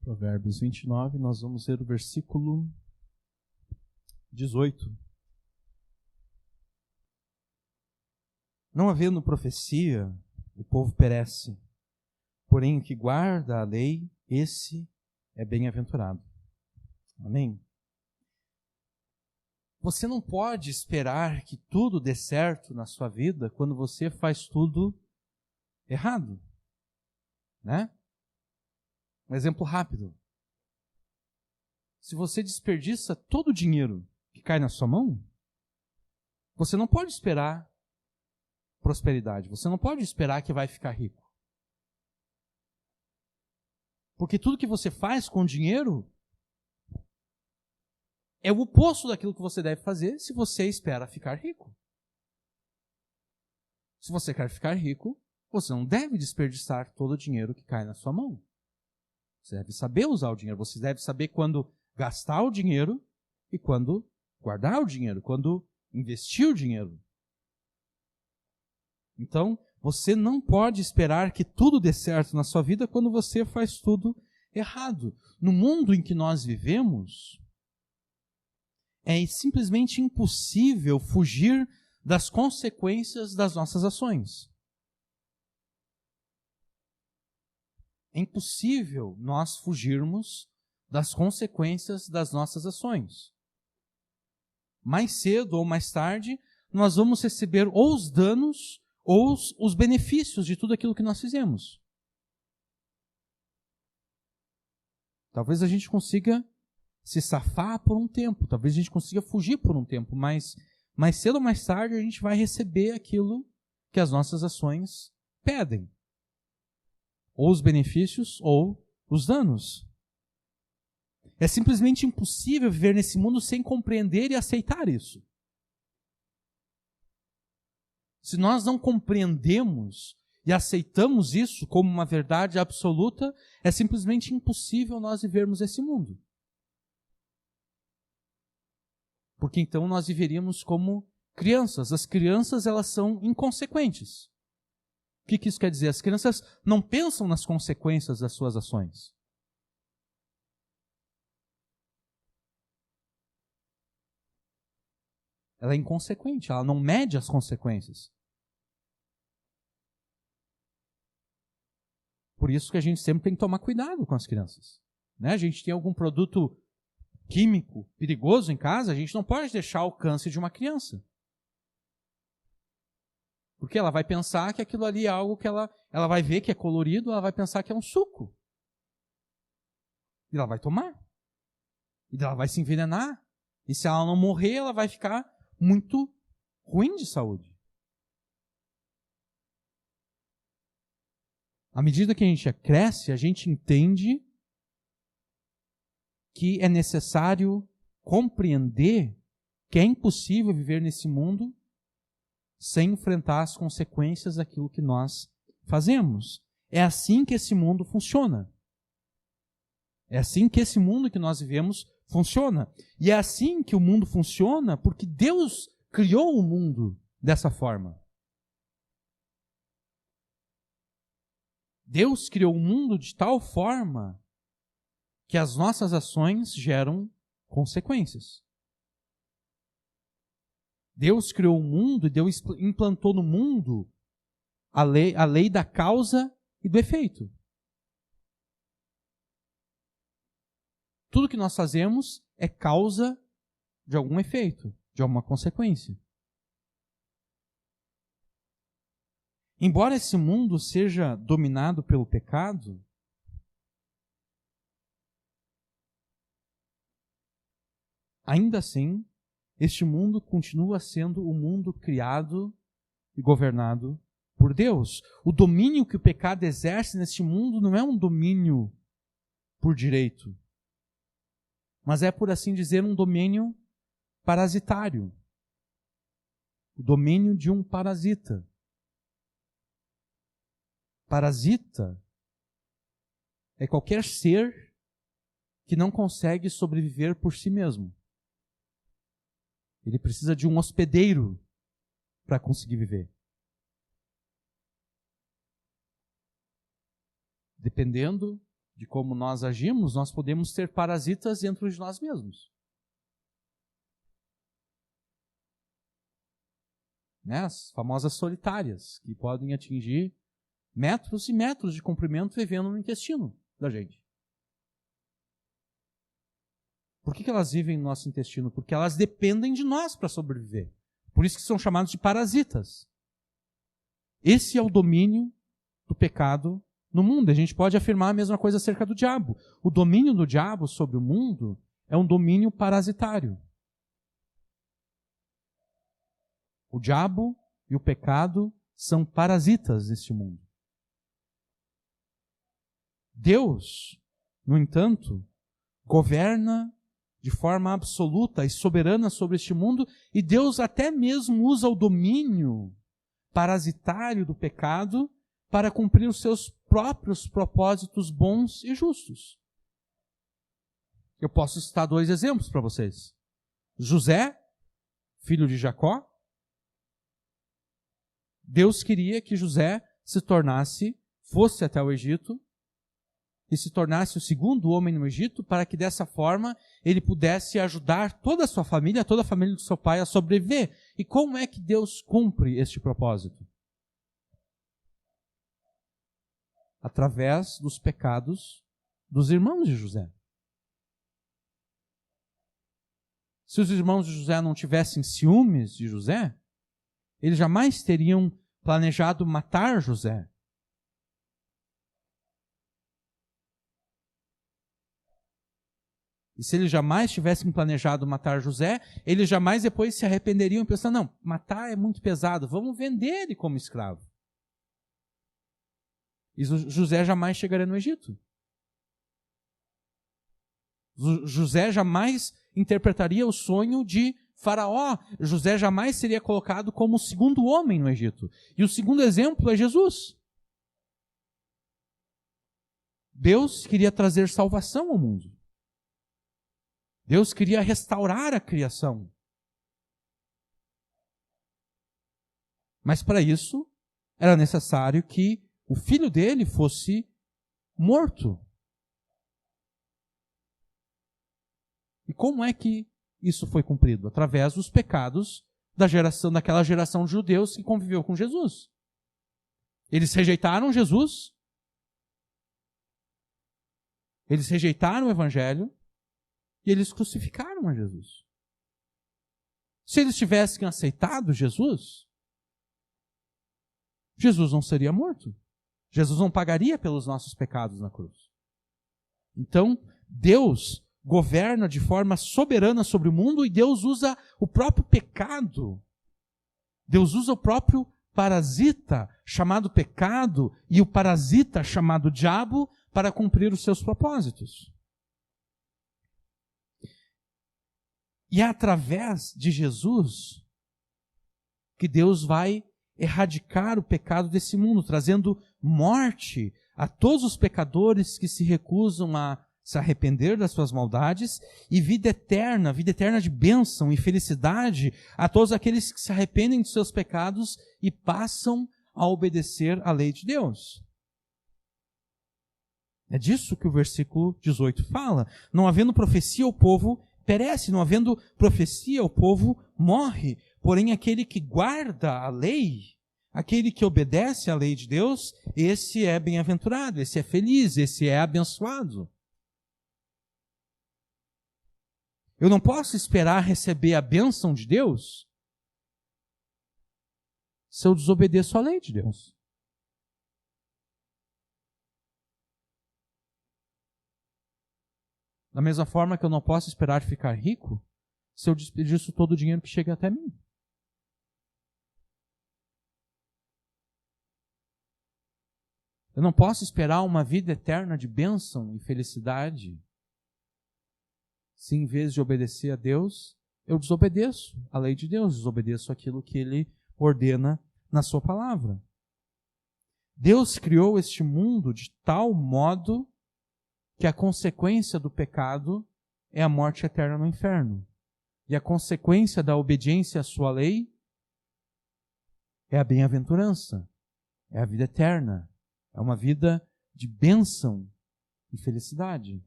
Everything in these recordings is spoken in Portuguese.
Provérbios 29, nós vamos ler o versículo 18. Não havendo profecia, o povo perece, porém o que guarda a lei, esse é bem-aventurado. Amém? Você não pode esperar que tudo dê certo na sua vida quando você faz tudo errado, né? Um exemplo rápido. Se você desperdiça todo o dinheiro que cai na sua mão, você não pode esperar prosperidade. Você não pode esperar que vai ficar rico. Porque tudo que você faz com o dinheiro é o oposto daquilo que você deve fazer se você espera ficar rico. Se você quer ficar rico, você não deve desperdiçar todo o dinheiro que cai na sua mão. Você deve saber usar o dinheiro. Você deve saber quando gastar o dinheiro e quando guardar o dinheiro, quando investir o dinheiro. Então, você não pode esperar que tudo dê certo na sua vida quando você faz tudo errado. No mundo em que nós vivemos, é simplesmente impossível fugir das consequências das nossas ações. É impossível nós fugirmos das consequências das nossas ações. Mais cedo ou mais tarde, nós vamos receber ou os danos ou os benefícios de tudo aquilo que nós fizemos. Talvez a gente consiga se safar por um tempo, talvez a gente consiga fugir por um tempo, mas mais cedo ou mais tarde a gente vai receber aquilo que as nossas ações pedem. Ou os benefícios ou os danos. É simplesmente impossível viver nesse mundo sem compreender e aceitar isso. Se nós não compreendemos e aceitamos isso como uma verdade absoluta, é simplesmente impossível nós vivermos esse mundo. Porque então nós viveríamos como crianças. As crianças, elas são inconsequentes. O que isso quer dizer? As crianças não pensam nas consequências das suas ações. Ela é inconsequente, ela não mede as consequências. Por isso que a gente sempre tem que tomar cuidado com as crianças. Né? A gente tem algum produto químico perigoso em casa, a gente não pode deixar ao alcance de uma criança. Porque ela vai pensar que aquilo ali é algo que ela vai ver que é colorido, ela vai pensar que é um suco. E ela vai tomar. E ela vai se envenenar. E se ela não morrer, ela vai ficar muito ruim de saúde. À medida que a gente cresce, a gente entende que é necessário compreender que é impossível viver nesse mundo sem enfrentar as consequências daquilo que nós fazemos. É assim que esse mundo funciona. É assim que esse mundo que nós vivemos funciona. E é assim que o mundo funciona porque Deus criou o mundo dessa forma. Deus criou o mundo de tal forma que as nossas ações geram consequências. Deus criou o mundo e Deus implantou no mundo a lei da causa e do efeito. Tudo que nós fazemos é causa de algum efeito, de alguma consequência. Embora esse mundo seja dominado pelo pecado, ainda assim, este mundo continua sendo o mundo criado e governado por Deus. O domínio que o pecado exerce neste mundo não é um domínio por direito, mas é, por assim dizer, um domínio parasitário. O domínio de um parasita. Parasita é qualquer ser que não consegue sobreviver por si mesmo. Ele precisa de um hospedeiro para conseguir viver. Dependendo de como nós agimos, nós podemos ter parasitas dentro de nós mesmos. Né? As famosas solitárias, que podem atingir metros e metros de comprimento vivendo no intestino da gente. Por que elas vivem no nosso intestino? Porque elas dependem de nós para sobreviver. Por isso que são chamados de parasitas. Esse é o domínio do pecado no mundo. A gente pode afirmar a mesma coisa acerca do diabo. O domínio do diabo sobre o mundo é um domínio parasitário. O diabo e o pecado são parasitas neste mundo. Deus, no entanto, governa de forma absoluta e soberana sobre este mundo, e Deus até mesmo usa o domínio parasitário do pecado para cumprir os seus próprios propósitos bons e justos. Eu posso citar 2 exemplos para vocês. José, filho de Jacó. Deus queria que José fosse até o Egito e se tornasse o segundo homem no Egito, para que dessa forma ele pudesse ajudar toda a sua família, toda a família do seu pai a sobreviver. E como é que Deus cumpre este propósito? Através dos pecados dos irmãos de José. Se os irmãos de José não tivessem ciúmes de José, eles jamais teriam planejado matar José. E se eles jamais tivessem planejado matar José, eles jamais depois se arrependeriam pensando, não, matar é muito pesado, vamos vender ele como escravo. E José jamais chegaria no Egito. José jamais interpretaria o sonho de Faraó. José jamais seria colocado como o segundo homem no Egito. E o segundo exemplo é Jesus. Deus queria trazer salvação ao mundo. Deus queria restaurar a criação. Mas para isso, era necessário que o filho dele fosse morto. E como é que isso foi cumprido? Através dos pecados daquela geração de judeus que conviveu com Jesus. Eles rejeitaram Jesus. Eles rejeitaram o Evangelho. E eles crucificaram a Jesus. Se eles tivessem aceitado Jesus, Jesus não seria morto. Jesus não pagaria pelos nossos pecados na cruz. Então, Deus governa de forma soberana sobre o mundo e Deus usa o próprio pecado. Deus usa o próprio parasita chamado pecado e o parasita chamado diabo para cumprir os seus propósitos. E é através de Jesus que Deus vai erradicar o pecado desse mundo, trazendo morte a todos os pecadores que se recusam a se arrepender das suas maldades, e vida eterna de bênção e felicidade a todos aqueles que se arrependem dos seus pecados e passam a obedecer à lei de Deus. É disso que o versículo 18 fala. Não havendo profecia, o povo perece, não havendo profecia, o povo morre. Porém, aquele que guarda a lei, aquele que obedece à lei de Deus, esse é bem-aventurado, esse é feliz, esse é abençoado. Eu não posso esperar receber a bênção de Deus se eu desobedeço à lei de Deus. Da mesma forma que eu não posso esperar ficar rico se eu desperdiço todo o dinheiro que chega até mim. Eu não posso esperar uma vida eterna de bênção e felicidade se em vez de obedecer a Deus, eu desobedeço a lei de Deus, desobedeço aquilo que Ele ordena na sua palavra. Deus criou este mundo de tal modo que a consequência do pecado é a morte eterna no inferno. E a consequência da obediência à sua lei é a bem-aventurança, é a vida eterna, é uma vida de bênção e felicidade.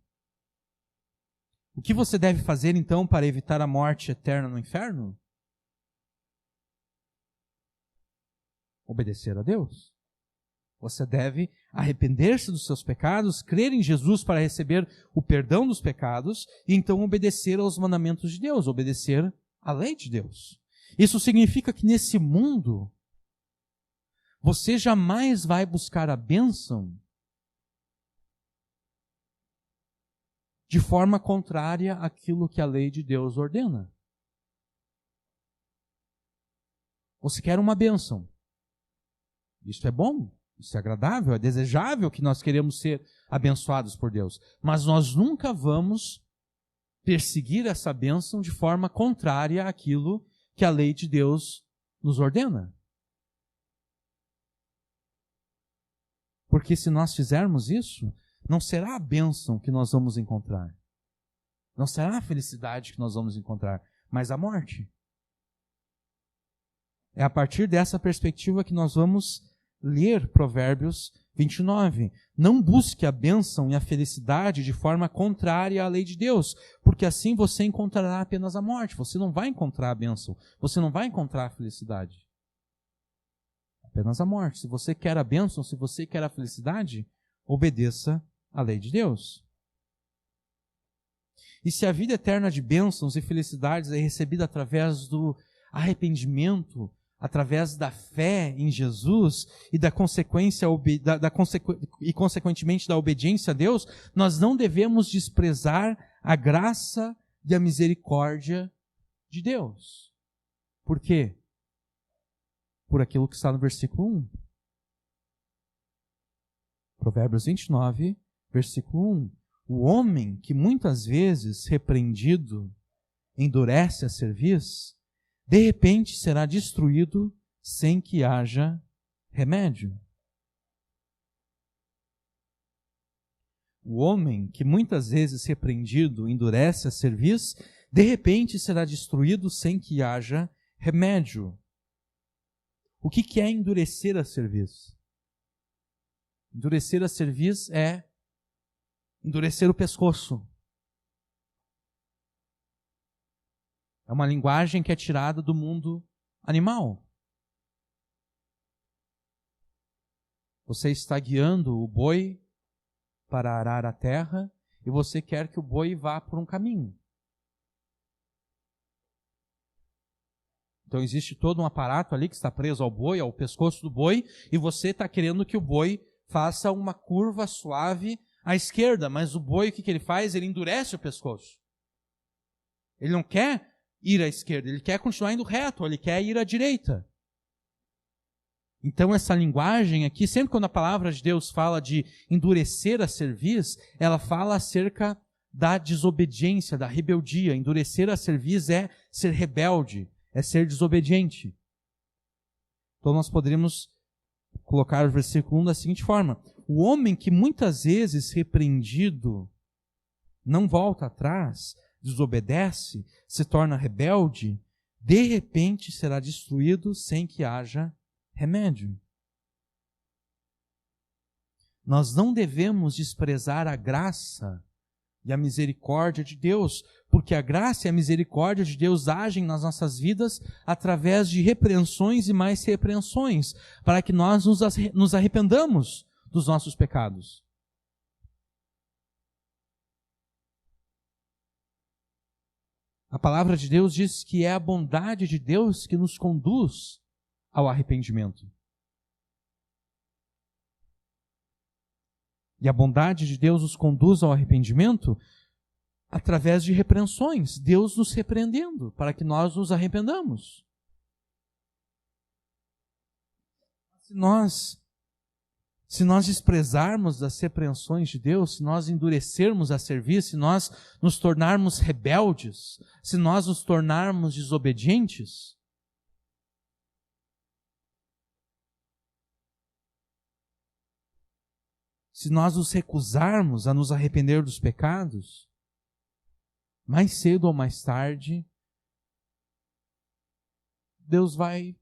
O que você deve fazer, então, para evitar a morte eterna no inferno? Obedecer a Deus. Você deve arrepender-se dos seus pecados, crer em Jesus para receber o perdão dos pecados e então obedecer aos mandamentos de Deus, obedecer à lei de Deus. Isso significa que nesse mundo você jamais vai buscar a bênção de forma contrária àquilo que a lei de Deus ordena. Você quer uma bênção. Isso é bom, isso é agradável, é desejável que nós queremos ser abençoados por Deus. Mas nós nunca vamos perseguir essa bênção de forma contrária àquilo que a lei de Deus nos ordena. Porque se nós fizermos isso, não será a bênção que nós vamos encontrar. Não será a felicidade que nós vamos encontrar, mas a morte. É a partir dessa perspectiva que nós vamos ler Provérbios 29. Não busque a bênção e a felicidade de forma contrária à lei de Deus, porque assim você encontrará apenas a morte. Você não vai encontrar a bênção, você não vai encontrar a felicidade. Apenas a morte. Se você quer a bênção, se você quer a felicidade, obedeça à lei de Deus. E se a vida eterna de bênçãos e felicidades é recebida através do arrependimento, através da fé em Jesus e da consequência e consequentemente da obediência a Deus, nós não devemos desprezar a graça e a misericórdia de Deus. Por quê? Por aquilo que está no versículo 1. Provérbios 29, versículo 1. O homem que muitas vezes, repreendido, endurece a cerviz, de repente será destruído sem que haja remédio. O homem que muitas vezes, repreendido, endurece a cerviz, de repente será destruído sem que haja remédio. O que é endurecer a cerviz? Endurecer a cerviz é endurecer o pescoço. É uma linguagem que é tirada do mundo animal. Você está guiando o boi para arar a terra e você quer que o boi vá por um caminho. Então existe todo um aparato ali que está preso ao boi, ao pescoço do boi, e você está querendo que o boi faça uma curva suave à esquerda, mas o boi, o que ele faz? Ele endurece o pescoço. Ele não quer ir à esquerda, ele quer continuar indo reto, ele quer ir à direita. Então essa linguagem aqui, sempre quando a palavra de Deus fala de endurecer a cerviz, ela fala acerca da desobediência, da rebeldia. Endurecer a cerviz é ser rebelde, é ser desobediente. Então nós poderíamos colocar o versículo 1 da seguinte forma: o homem que muitas vezes repreendido não volta atrás, desobedece, se torna rebelde, de repente será destruído sem que haja remédio. Nós não devemos desprezar a graça e a misericórdia de Deus, porque a graça e a misericórdia de Deus agem nas nossas vidas através de repreensões e mais repreensões, para que nós nos arrependamos dos nossos pecados. A palavra de Deus diz que é a bondade de Deus que nos conduz ao arrependimento. E a bondade de Deus nos conduz ao arrependimento através de repreensões. Deus nos repreendendo para que nós nos arrependamos. Se nós desprezarmos as repreensões de Deus, se nós endurecermos a serviço, se nós nos tornarmos rebeldes, se nós nos tornarmos desobedientes, se nós nos recusarmos a nos arrepender dos pecados, mais cedo ou mais tarde, Deus vai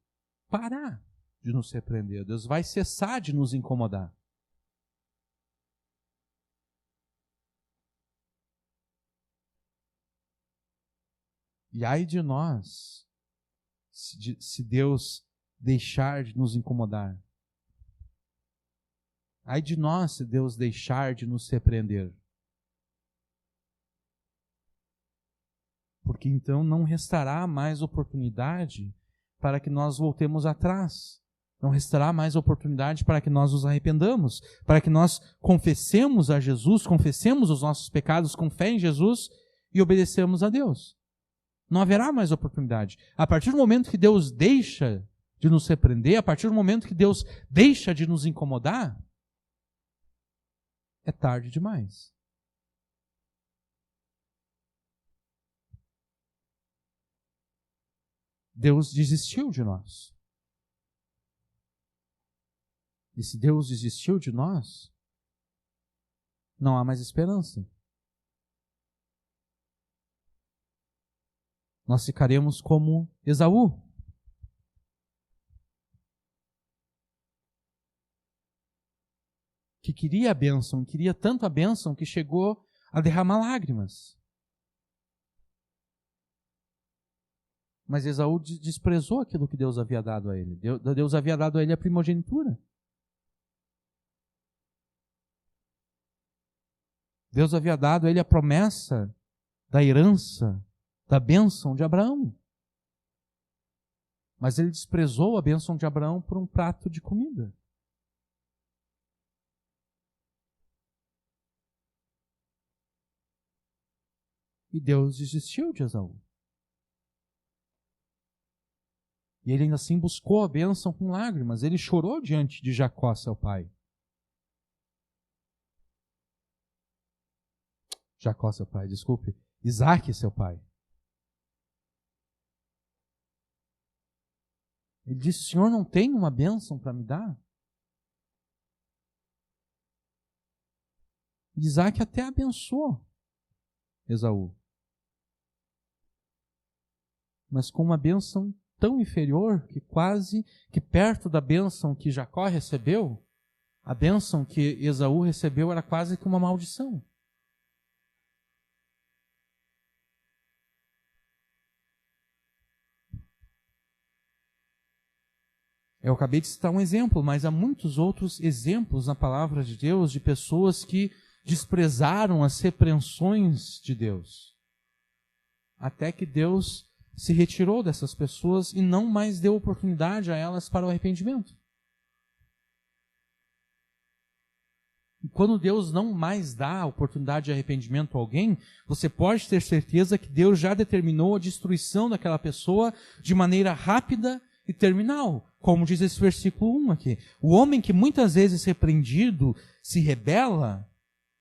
parar de nos repreender, Deus vai cessar de nos incomodar. E ai de nós, se Deus deixar de nos incomodar. Ai de nós, se Deus deixar de nos repreender. Porque então não restará mais oportunidade para que nós voltemos atrás. Não restará mais oportunidade para que nós nos arrependamos, para que nós confessemos a Jesus, confessemos os nossos pecados com fé em Jesus e obedecemos a Deus. Não haverá mais oportunidade. A partir do momento que Deus deixa de nos repreender, a partir do momento que Deus deixa de nos incomodar, é tarde demais. Deus desistiu de nós. E se Deus desistiu de nós, não há mais esperança. Nós ficaremos como Esaú. Que queria a bênção, queria tanto a bênção que chegou a derramar lágrimas. Mas Esaú desprezou aquilo que Deus havia dado a ele. Deus havia dado a ele a primogenitura. Deus havia dado a ele a promessa da herança, da bênção de Abraão. Mas ele desprezou a bênção de Abraão por um prato de comida. E Deus desistiu de Esaú. E ele ainda assim buscou a bênção com lágrimas. Ele chorou diante de Jacó, seu pai. Jacó, seu pai, desculpe. Isaac, seu pai. Ele disse, o Senhor não tem uma bênção para me dar? Isaac até abençoou Esaú. Mas com uma bênção tão inferior que quase que perto da bênção que Jacó recebeu, a bênção que Esaú recebeu era quase que uma maldição. Eu acabei de citar um exemplo, mas há muitos outros exemplos na palavra de Deus de pessoas que desprezaram as repreensões de Deus. Até que Deus se retirou dessas pessoas e não mais deu oportunidade a elas para o arrependimento. E quando Deus não mais dá oportunidade de arrependimento a alguém, você pode ter certeza que Deus já determinou a destruição daquela pessoa de maneira rápida e terminal. Como diz esse versículo 1 aqui. O homem que muitas vezes repreendido se rebela,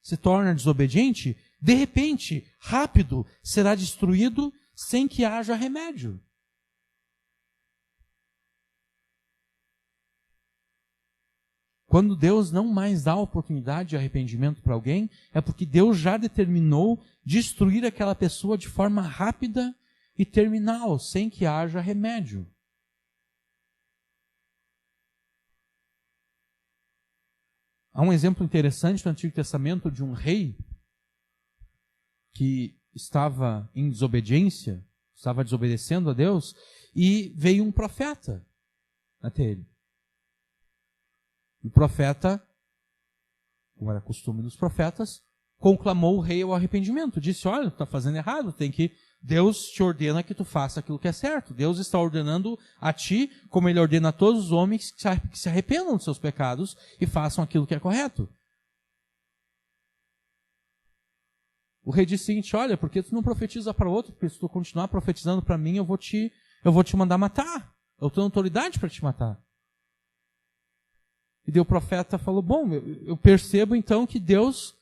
se torna desobediente, de repente, rápido, será destruído sem que haja remédio. Quando Deus não mais dá oportunidade de arrependimento para alguém, é porque Deus já determinou destruir aquela pessoa de forma rápida e terminal, sem que haja remédio. Há um exemplo interessante no Antigo Testamento de um rei que estava em desobediência, estava desobedecendo a Deus, e veio um profeta até ele. O profeta, como era costume dos profetas, conclamou o rei ao arrependimento. Disse, olha, tu está fazendo errado, Deus te ordena que tu faça aquilo que é certo. Deus está ordenando a ti, como Ele ordena a todos os homens que se arrependam dos seus pecados e façam aquilo que é correto. O rei disse o seguinte, olha, porque tu não profetiza para outro, porque se tu continuar profetizando para mim, eu vou te mandar matar. Eu tenho autoridade para te matar. E daí o profeta falou, bom, eu percebo então que Deus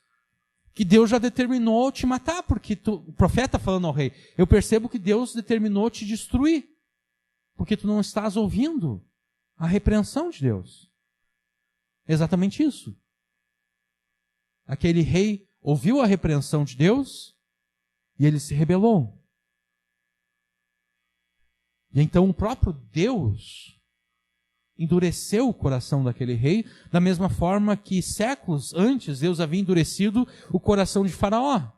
já determinou te matar, porque o profeta falando ao rei, eu percebo que Deus determinou te destruir, porque tu não estás ouvindo a repreensão de Deus. Exatamente isso. Aquele rei ouviu a repreensão de Deus e ele se rebelou. E então o próprio Deus endureceu o coração daquele rei, da mesma forma que séculos antes Deus havia endurecido o coração de Faraó.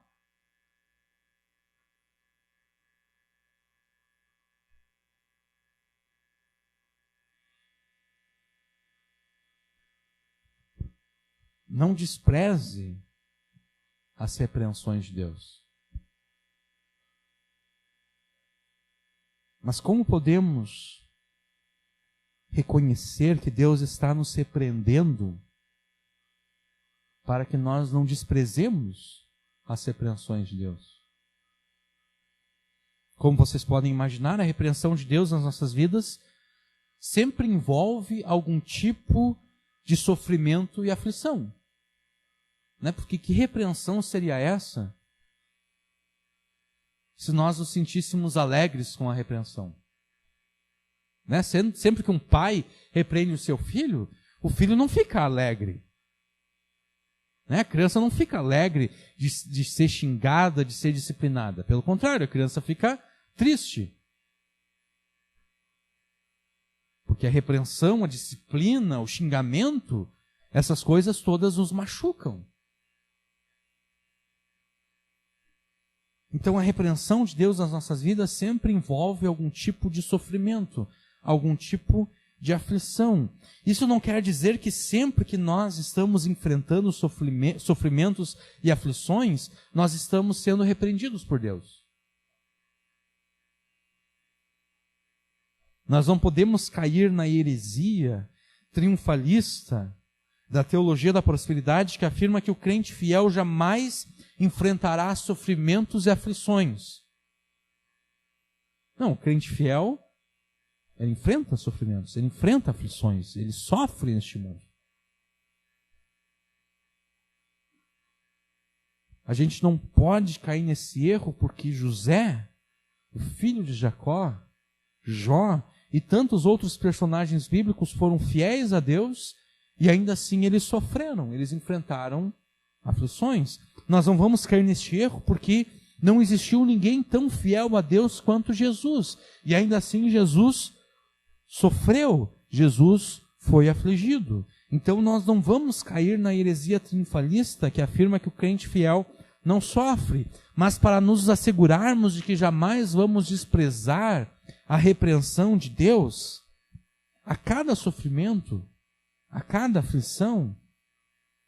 não despreze as repreensões de Deus. Mas como podemos reconhecer que Deus está nos repreendendo para que nós não desprezemos as repreensões de Deus? Como vocês podem imaginar, a repreensão de Deus nas nossas vidas sempre envolve algum tipo de sofrimento e aflição. Né? Porque que repreensão seria essa se nós nos sentíssemos alegres com a repreensão? Né? Sempre que um pai repreende o seu filho, o filho não fica alegre. Né? A criança não fica alegre de ser xingada, de ser disciplinada. Pelo contrário, a criança fica triste. Porque a repreensão, a disciplina, o xingamento, essas coisas todas nos machucam. Então a repreensão de Deus nas nossas vidas sempre envolve algum tipo de sofrimento, algum tipo de aflição. Isso não quer dizer que sempre que nós estamos enfrentando sofrimentos e aflições, nós estamos sendo repreendidos por Deus. Nós não podemos cair na heresia triunfalista da teologia da prosperidade que afirma que o crente fiel jamais enfrentará sofrimentos e aflições. Não, o crente fiel, ele enfrenta sofrimentos, ele enfrenta aflições, ele sofre neste mundo. A gente não pode cair nesse erro porque José, o filho de Jacó, Jó e tantos outros personagens bíblicos foram fiéis a Deus e ainda assim eles sofreram, eles enfrentaram aflições. Nós não vamos cair neste erro porque não existiu ninguém tão fiel a Deus quanto Jesus. E ainda assim Jesus sofreu, Jesus foi afligido. Então nós não vamos cair na heresia triunfalista que afirma que o crente fiel não sofre, mas para nos assegurarmos de que jamais vamos desprezar a repreensão de Deus, a cada sofrimento, a cada aflição,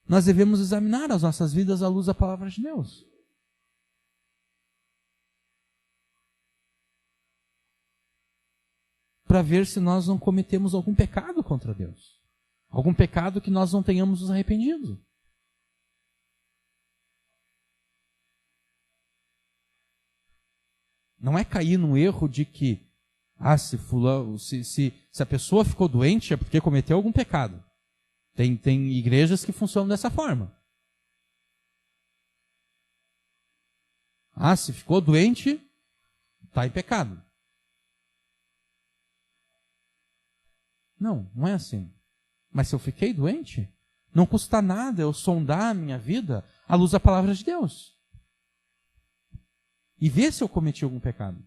nós devemos examinar as nossas vidas à luz da palavra de Deus. Para ver se nós não cometemos algum pecado contra Deus. Algum pecado que nós não tenhamos nos arrependido. Não é cair no erro de que se a pessoa ficou doente é porque cometeu algum pecado. Tem igrejas que funcionam dessa forma. Se ficou doente, está em pecado. Não é assim. Mas se eu fiquei doente, não custa nada eu sondar a minha vida à luz da palavra de Deus. E ver se eu cometi algum pecado.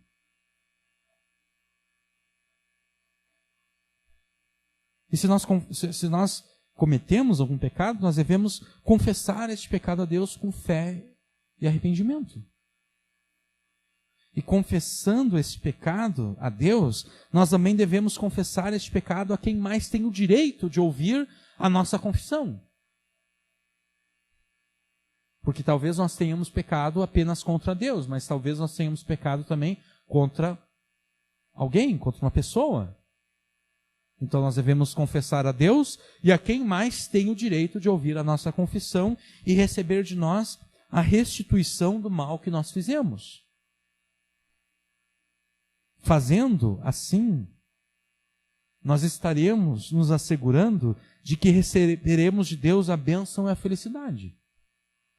E se nós cometemos algum pecado, nós devemos confessar este pecado a Deus com fé e arrependimento. E confessando este pecado a Deus, nós também devemos confessar este pecado a quem mais tem o direito de ouvir a nossa confissão. Porque talvez nós tenhamos pecado apenas contra Deus, mas talvez nós tenhamos pecado também contra alguém, contra uma pessoa. Então nós devemos confessar a Deus e a quem mais tem o direito de ouvir a nossa confissão e receber de nós a restituição do mal que nós fizemos. Fazendo assim, nós estaremos nos assegurando de que receberemos de Deus a bênção e a felicidade.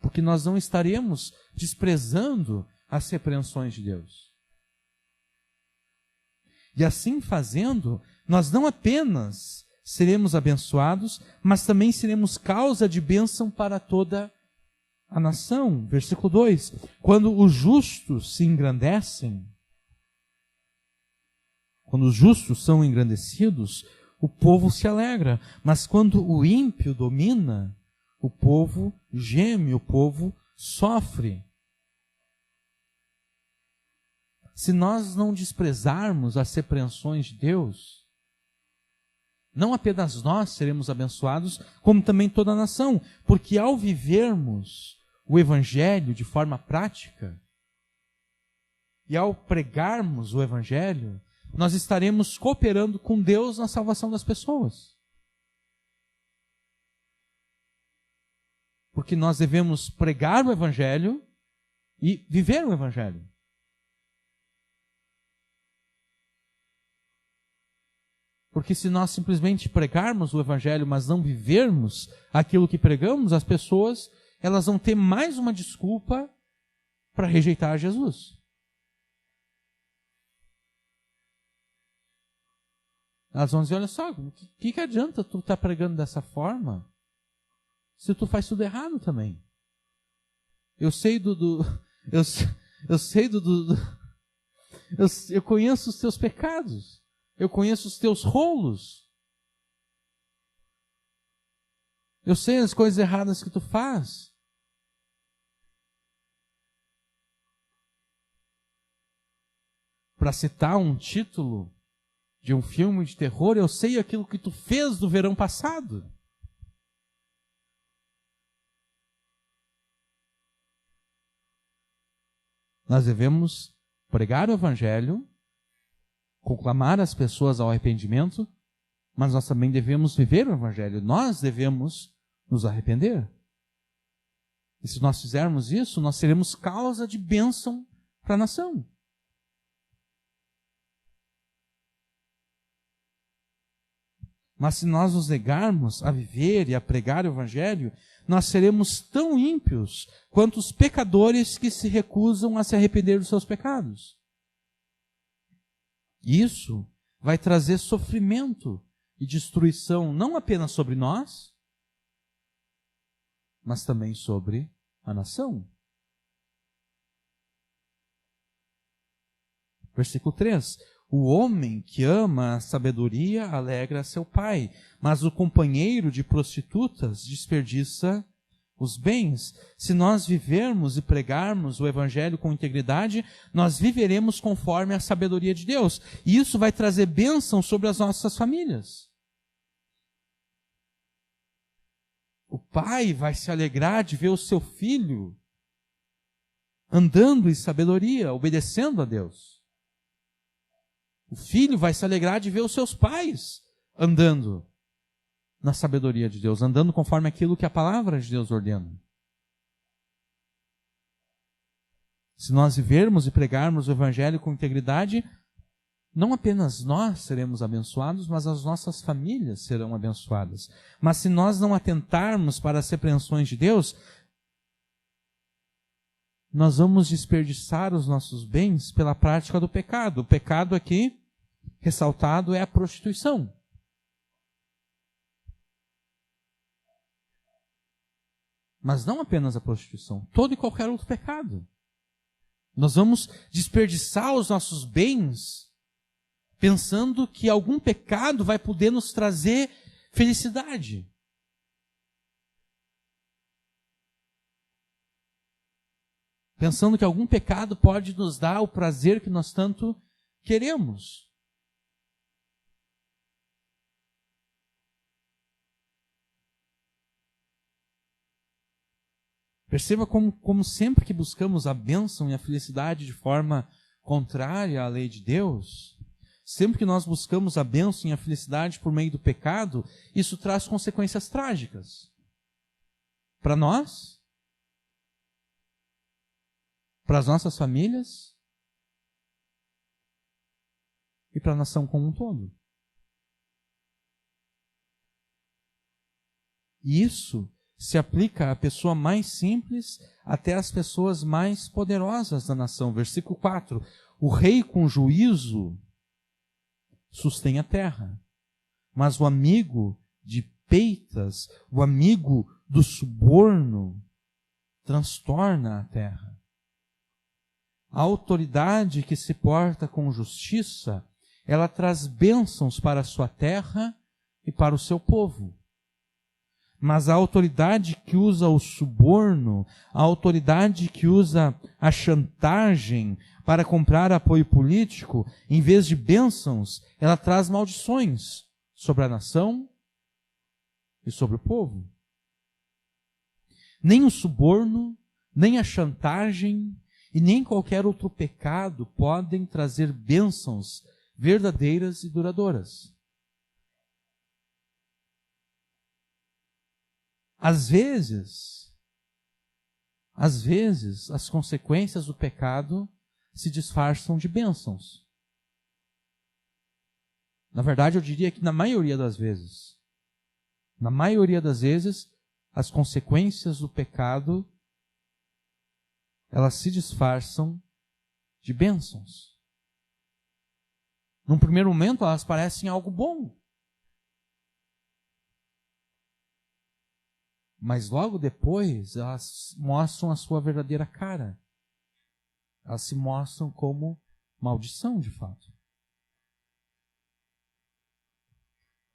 Porque nós não estaremos desprezando as repreensões de Deus. E assim fazendo, nós não apenas seremos abençoados, mas também seremos causa de bênção para toda a nação. Versículo 2. Quando os justos se engrandecem, quando os justos são engrandecidos, o povo se alegra. Mas quando o ímpio domina, o povo geme, o povo sofre. Se nós não desprezarmos as repreensões de Deus, Não apenas nós seremos abençoados, como também toda a nação. Porque ao vivermos o Evangelho de forma prática, e ao pregarmos o Evangelho, nós estaremos cooperando com Deus na salvação das pessoas. Porque nós devemos pregar o Evangelho e viver o Evangelho. Porque se nós simplesmente pregarmos o Evangelho, mas não vivermos aquilo que pregamos, as pessoas elas vão ter mais uma desculpa para rejeitar Jesus. Elas vão dizer, olha só, o que adianta tu estar pregando dessa forma se tu faz tudo errado também? Eu conheço os teus pecados. Eu conheço os teus rolos. Eu sei as coisas erradas que tu faz. Para citar um título de um filme de terror, eu sei aquilo que tu fez no verão passado. Nós devemos pregar o Evangelho, conclamar as pessoas ao arrependimento, mas nós também devemos viver o Evangelho. Nós devemos nos arrepender. E se nós fizermos isso, nós seremos causa de bênção para a nação. Mas se nós nos negarmos a viver e a pregar o Evangelho, nós seremos tão ímpios quanto os pecadores que se recusam a se arrepender dos seus pecados. Isso vai trazer sofrimento e destruição não apenas sobre nós, mas também sobre a nação. Versículo 3. O homem que ama a sabedoria alegra seu pai, mas o companheiro de prostitutas desperdiça os bens. Se nós vivermos e pregarmos o Evangelho com integridade, nós viveremos conforme a sabedoria de Deus. E isso vai trazer bênção sobre as nossas famílias. O pai vai se alegrar de ver o seu filho andando em sabedoria, obedecendo a Deus. O filho vai se alegrar de ver os seus pais andando na sabedoria de Deus, andando conforme aquilo que a palavra de Deus ordena. Se nós vivermos e pregarmos o Evangelho com integridade, não apenas nós seremos abençoados, mas as nossas famílias serão abençoadas. Mas se nós não atentarmos para as repreensões de Deus, nós vamos desperdiçar os nossos bens pela prática do pecado. O pecado aqui, ressaltado, é a prostituição. Mas não apenas a prostituição, todo e qualquer outro pecado. Nós vamos desperdiçar os nossos bens pensando que algum pecado vai poder nos trazer felicidade. Pensando que algum pecado pode nos dar o prazer que nós tanto queremos. Perceba como sempre que buscamos a bênção e a felicidade de forma contrária à lei de Deus, sempre que nós buscamos a bênção e a felicidade por meio do pecado, isso traz consequências trágicas. Para nós, para as nossas famílias e para a nação como um todo. E isso se aplica à pessoa mais simples até às pessoas mais poderosas da nação. Versículo 4. O rei com juízo sustém a terra, mas o amigo de peitas, o amigo do suborno, transtorna a terra. A autoridade que se porta com justiça, ela traz bênçãos para a sua terra e para o seu povo. Mas a autoridade que usa o suborno, a autoridade que usa a chantagem para comprar apoio político, em vez de bênçãos, ela traz maldições sobre a nação e sobre o povo. Nem o suborno, nem a chantagem e nem qualquer outro pecado podem trazer bênçãos verdadeiras e duradouras. Às vezes, as consequências do pecado se disfarçam de bênçãos. Na verdade, eu diria que na maioria das vezes, as consequências do pecado, elas se disfarçam de bênçãos. Num primeiro momento, elas parecem algo bom. Mas logo depois, elas mostram a sua verdadeira cara. Elas se mostram como maldição, de fato.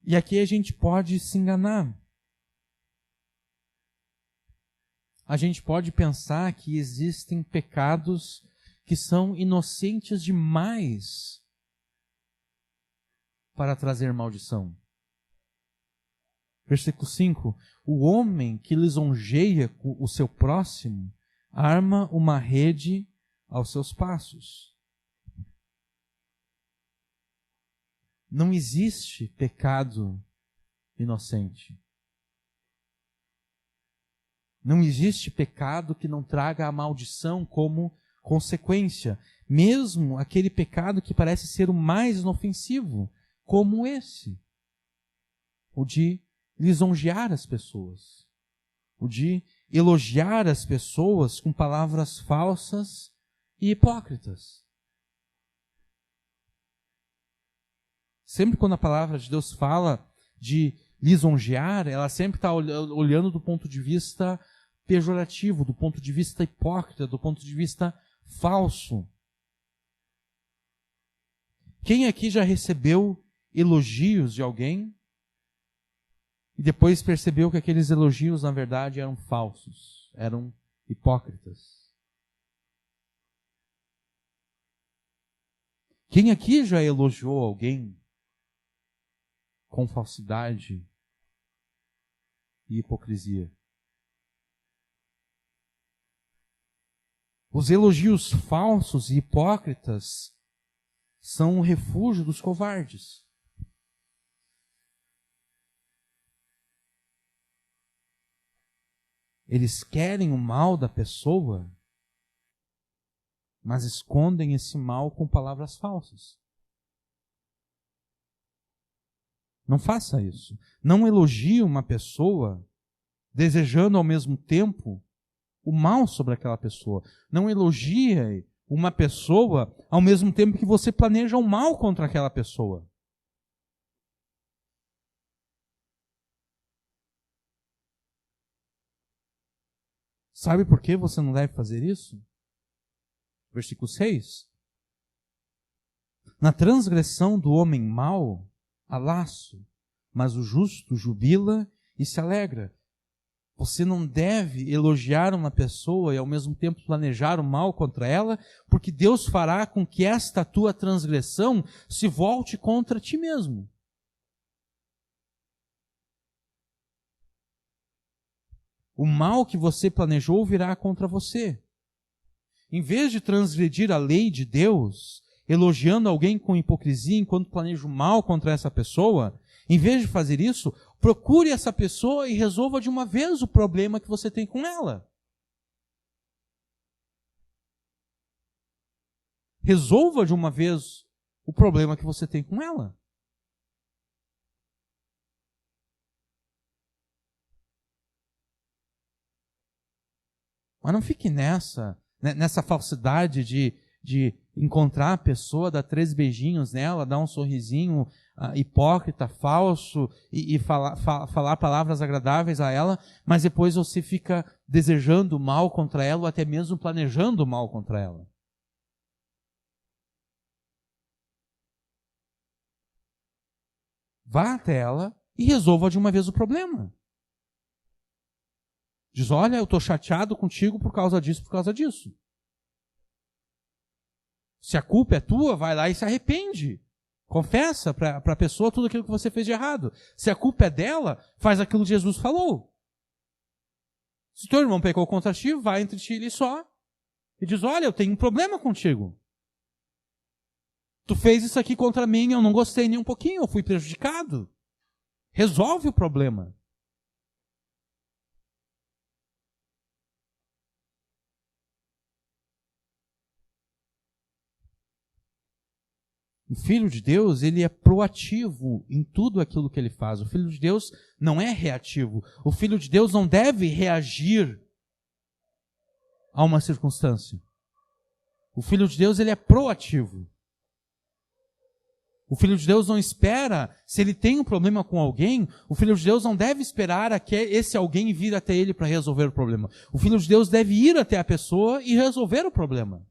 E aqui a gente pode se enganar. A gente pode pensar que existem pecados que são inocentes demais para trazer maldição. Versículo 5. O homem que lisonjeia o seu próximo arma uma rede aos seus passos. Não existe pecado inocente. Não existe pecado que não traga a maldição como consequência. Mesmo aquele pecado que parece ser o mais inofensivo, como esse. O de lisonjear as pessoas. O de elogiar as pessoas com palavras falsas e hipócritas. Sempre quando a palavra de Deus fala de lisonjear, ela sempre está olhando do ponto de vista pejorativo, do ponto de vista hipócrita, do ponto de vista falso. Quem aqui já recebeu elogios de alguém e depois percebeu que aqueles elogios, na verdade, eram falsos, eram hipócritas? Quem aqui já elogiou alguém com falsidade e hipocrisia? Os elogios falsos e hipócritas são o refúgio dos covardes. Eles querem o mal da pessoa, mas escondem esse mal com palavras falsas. Não faça isso. Não elogie uma pessoa desejando ao mesmo tempo o mal sobre aquela pessoa. Não elogie uma pessoa ao mesmo tempo que você planeja o mal contra aquela pessoa. Sabe por que você não deve fazer isso? Versículo 6. Na transgressão do homem mau há laço, mas o justo jubila e se alegra. Você não deve elogiar uma pessoa e ao mesmo tempo planejar o mal contra ela, porque Deus fará com que esta tua transgressão se volte contra ti mesmo. O mal que você planejou virá contra você. Em vez de transgredir a lei de Deus, elogiando alguém com hipocrisia enquanto planeja o mal contra essa pessoa, em vez de fazer isso, procure essa pessoa e resolva de uma vez o problema que você tem com ela. Resolva de uma vez o problema que você tem com ela. Mas não fique nessa falsidade de encontrar a pessoa, dar 3 beijinhos nela, dar um sorrisinho hipócrita, falso, e falar palavras agradáveis a ela, mas depois você fica desejando o mal contra ela, ou até mesmo planejando o mal contra ela. Vá até ela e resolva de uma vez o problema. Diz, olha, eu estou chateado contigo por causa disso, por causa disso. Se a culpa é tua, vai lá e se arrepende. Confessa para a pessoa tudo aquilo que você fez de errado. Se a culpa é dela, faz aquilo que Jesus falou. Se teu irmão pecou contra ti, vai entre ti e só. E diz, olha, eu tenho um problema contigo. Tu fez isso aqui contra mim, eu não gostei nem um pouquinho, eu fui prejudicado. Resolve o problema. O Filho de Deus, ele é proativo em tudo aquilo que ele faz. O Filho de Deus não é reativo. O Filho de Deus não deve reagir a uma circunstância. O Filho de Deus, ele é proativo. O Filho de Deus não espera, se ele tem um problema com alguém, o Filho de Deus não deve esperar a que esse alguém vir até ele para resolver o problema. O Filho de Deus deve ir até a pessoa e resolver o problema.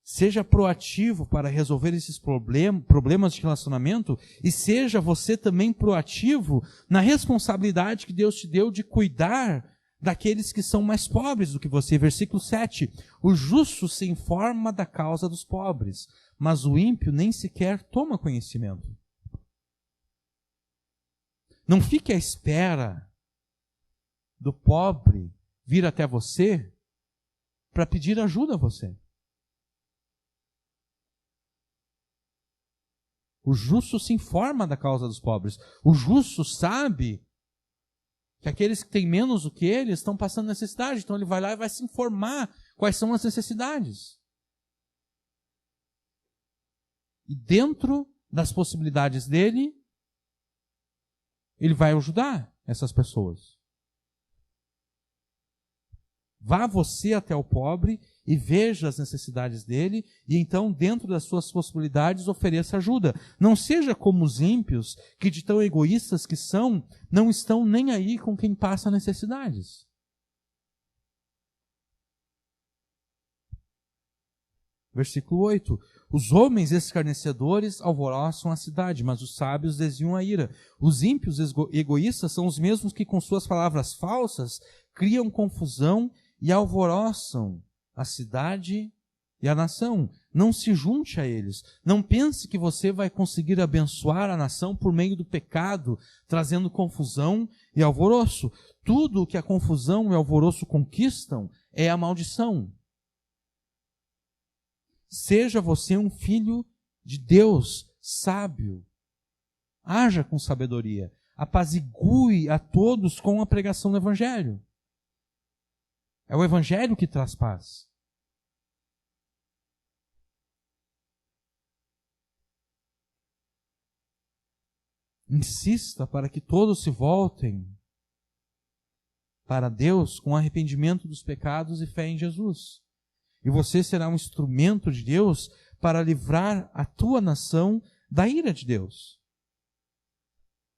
Seja proativo para resolver esses problemas de relacionamento e seja você também proativo na responsabilidade que Deus te deu de cuidar daqueles que são mais pobres do que você. Versículo 7. O justo se informa da causa dos pobres, mas o ímpio nem sequer toma conhecimento. Não fique à espera do pobre vir até você para pedir ajuda a você. O justo se informa da causa dos pobres. O justo sabe que aqueles que têm menos do que ele estão passando necessidade. Então ele vai lá e vai se informar quais são as necessidades. E dentro das possibilidades dele, ele vai ajudar essas pessoas. Vá você até o pobre e veja as necessidades dele, e então, dentro das suas possibilidades, ofereça ajuda. Não seja como os ímpios, que de tão egoístas que são, não estão nem aí com quem passa necessidades. Versículo 8. Os homens escarnecedores alvoroçam a cidade, mas os sábios desviam a ira. Os ímpios egoístas são os mesmos que, com suas palavras falsas, criam confusão e alvoroçam a cidade e a nação. Não se junte a eles. Não pense que você vai conseguir abençoar a nação por meio do pecado, trazendo confusão e alvoroço. Tudo o que a confusão e alvoroço conquistam é a maldição. Seja você um filho de Deus sábio. Haja com sabedoria. Apazigue a todos com a pregação do Evangelho. É o Evangelho que traz paz. Insista para que todos se voltem para Deus com arrependimento dos pecados e fé em Jesus. E você será um instrumento de Deus para livrar a tua nação da ira de Deus.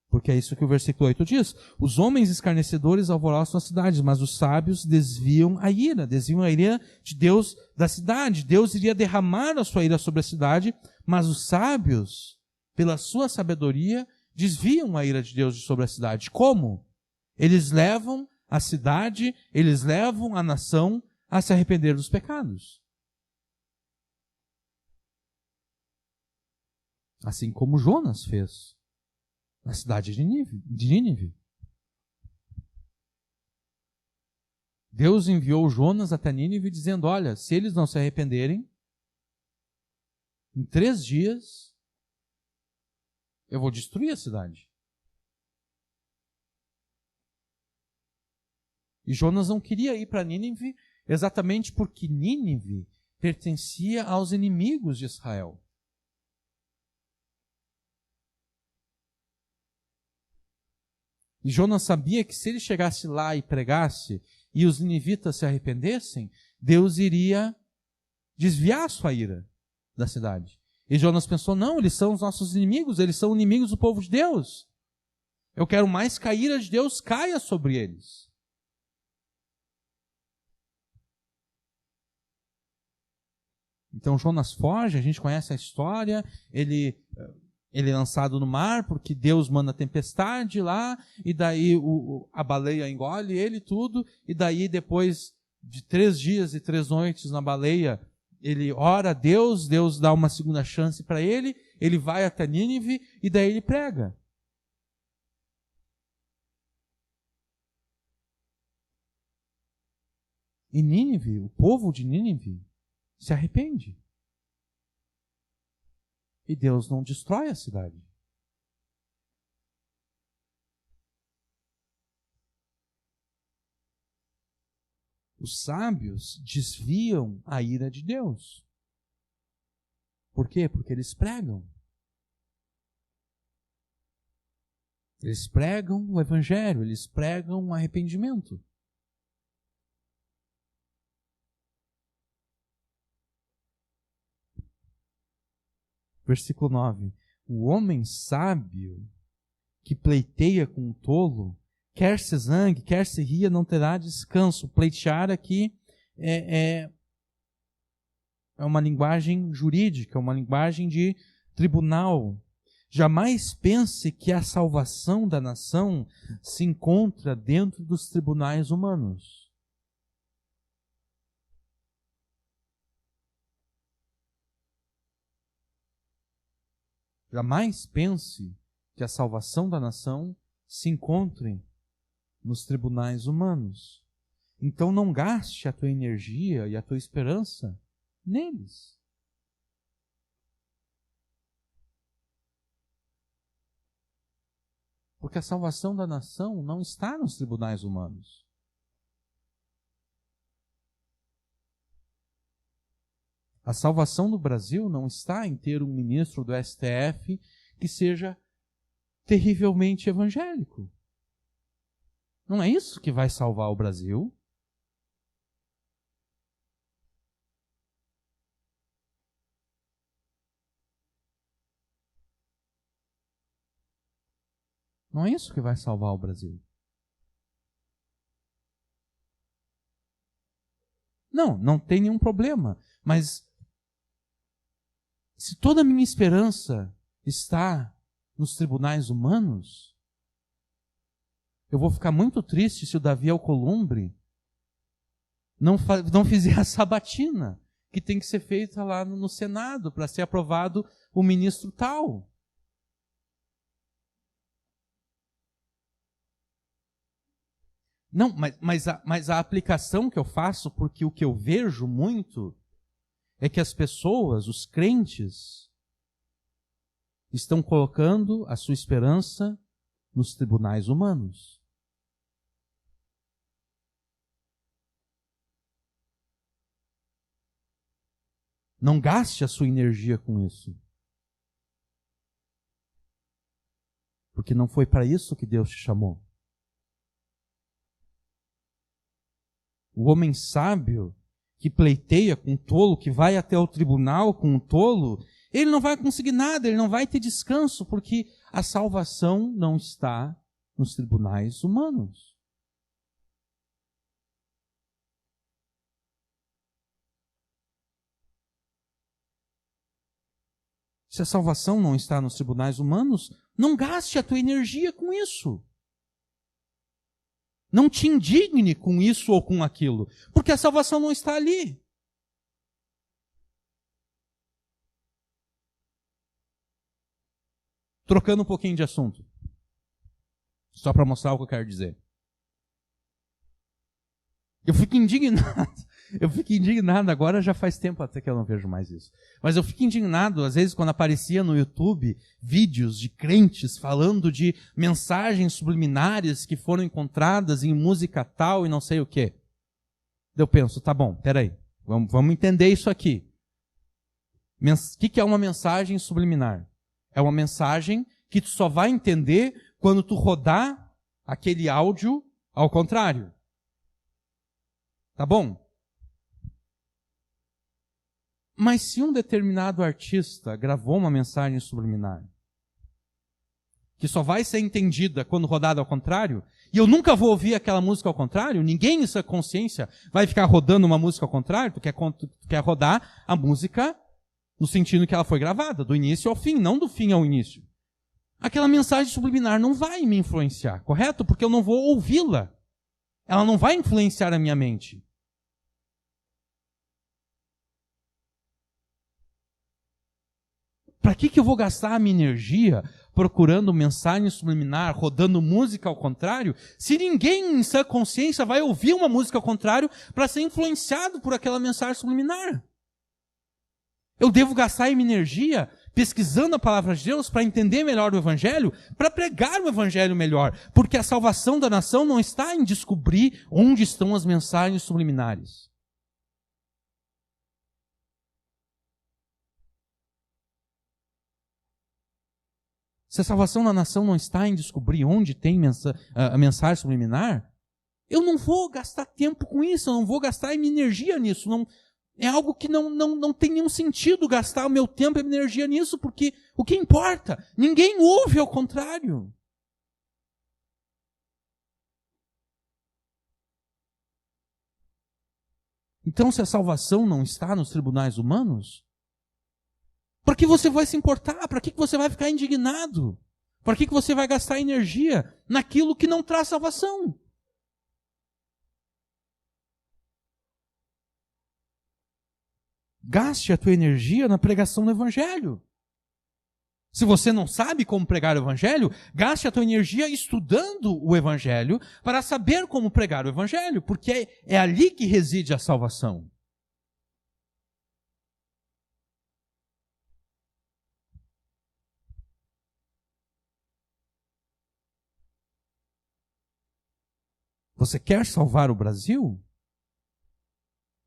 Porque é isso que o versículo 8 diz. Os homens escarnecedores alvoroçam as cidades, mas os sábios desviam a ira de Deus da cidade. Deus iria derramar a sua ira sobre a cidade, mas os sábios, pela sua sabedoria, desviam a ira de Deus sobre a cidade. Como? Eles levam a cidade, eles levam a nação a se arrepender dos pecados. Assim como Jonas fez na cidade de Nínive. Deus enviou Jonas até Nínive dizendo, olha, se eles não se arrependerem, em 3 dias, eu vou destruir a cidade. E Jonas não queria ir para Nínive exatamente porque Nínive pertencia aos inimigos de Israel. E Jonas sabia que se ele chegasse lá e pregasse e os ninivitas se arrependessem, Deus iria desviar a sua ira da cidade. E Jonas pensou, não, eles são os nossos inimigos, eles são inimigos do povo de Deus. Eu quero mais que a ira de Deus caia sobre eles. Então Jonas foge, a gente conhece a história, ele é lançado no mar porque Deus manda tempestade lá, e daí a baleia engole ele tudo, e daí depois de 3 dias e 3 noites na baleia, ele ora a Deus, Deus dá uma segunda chance para ele vai até Nínive e daí ele prega. E Nínive, o povo de Nínive, se arrepende. E Deus não destrói a cidade. Os sábios desviam a ira de Deus. Por quê? Porque eles pregam. Eles pregam o evangelho, eles pregam o arrependimento. Versículo 9. O homem sábio que pleiteia com o tolo, quer se zangue, quer se ria, não terá descanso. Pleitear aqui é uma linguagem jurídica, uma linguagem de tribunal. Jamais pense que a salvação da nação se encontra dentro dos tribunais humanos. Jamais pense que a salvação da nação se encontre nos tribunais humanos. Então não gaste a tua energia e a tua esperança neles. Porque a salvação da nação não está nos tribunais humanos. A salvação do Brasil não está em ter um ministro do STF que seja terrivelmente evangélico. Não é isso que vai salvar o Brasil. Não é isso que vai salvar o Brasil. Não tem nenhum problema. Mas se toda a minha esperança está nos tribunais humanos, eu vou ficar muito triste se o Davi Alcolumbre não fizer a sabatina, que tem que ser feita lá no Senado, para ser aprovado o ministro tal. Não, mas a aplicação que eu faço, porque o que eu vejo muito é que as pessoas, os crentes, estão colocando a sua esperança nos tribunais humanos. Não gaste a sua energia com isso. Porque não foi para isso que Deus te chamou. O homem sábio que pleiteia com o tolo, que vai até o tribunal com o tolo, ele não vai conseguir nada, ele não vai ter descanso, porque a salvação não está nos tribunais humanos. Se a salvação não está nos tribunais humanos, não gaste a tua energia com isso. Não te indigne com isso ou com aquilo, porque a salvação não está ali. Trocando um pouquinho de assunto, só para mostrar o que eu quero dizer. Eu fico indignado, agora já faz tempo até que eu não vejo mais isso. Mas eu fico indignado, às vezes, quando aparecia no YouTube vídeos de crentes falando de mensagens subliminares que foram encontradas em música tal e não sei o quê. Eu penso, tá bom, peraí, vamos entender isso aqui. O que é uma mensagem subliminar? É uma mensagem que tu só vai entender quando tu rodar aquele áudio ao contrário. Tá bom? Mas se um determinado artista gravou uma mensagem subliminar, que só vai ser entendida quando rodada ao contrário, e eu nunca vou ouvir aquela música ao contrário, ninguém em sua consciência vai ficar rodando uma música ao contrário, tu quer rodar a música no sentido que ela foi gravada, do início ao fim, não do fim ao início. Aquela mensagem subliminar não vai me influenciar, correto? Porque eu não vou ouvi-la. Ela não vai influenciar a minha mente. Para que eu vou gastar a minha energia procurando mensagem subliminar, rodando música ao contrário, se ninguém em sã consciência vai ouvir uma música ao contrário para ser influenciado por aquela mensagem subliminar? Eu devo gastar a minha energia pesquisando a palavra de Deus para entender melhor o Evangelho, para pregar o Evangelho melhor, porque a salvação da nação não está em descobrir onde estão as mensagens subliminares. Se a salvação da nação não está em descobrir onde tem a mensagem subliminar, eu não vou gastar tempo com isso, eu não vou gastar minha energia nisso. Não, é algo que não tem nenhum sentido gastar o meu tempo e a minha energia nisso, porque o que importa? Ninguém ouve ao contrário. Então, se a salvação não está nos tribunais humanos, para que você vai se importar? Para que você vai ficar indignado? Para que você vai gastar energia naquilo que não traz salvação? Gaste a tua energia na pregação do Evangelho. Se você não sabe como pregar o Evangelho, gaste a tua energia estudando o Evangelho para saber como pregar o Evangelho, porque é ali que reside a salvação. Você quer salvar o Brasil?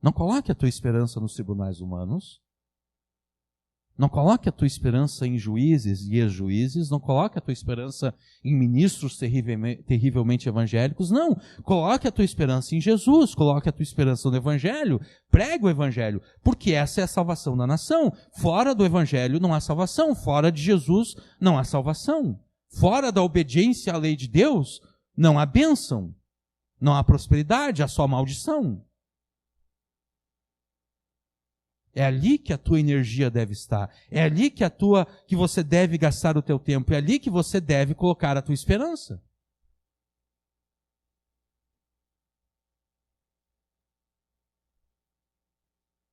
Não coloque a tua esperança nos tribunais humanos. Não coloque a tua esperança em juízes e ex-juízes. Não coloque a tua esperança em ministros terrivelmente evangélicos. Não. Coloque a tua esperança em Jesus. Coloque a tua esperança no Evangelho. Pregue o Evangelho. Porque essa é a salvação da nação. Fora do Evangelho não há salvação. Fora de Jesus não há salvação. Fora da obediência à lei de Deus não há bênção. Não há prosperidade, há só maldição. É ali que a tua energia deve estar. É ali que você deve gastar o teu tempo. É ali que você deve colocar a tua esperança.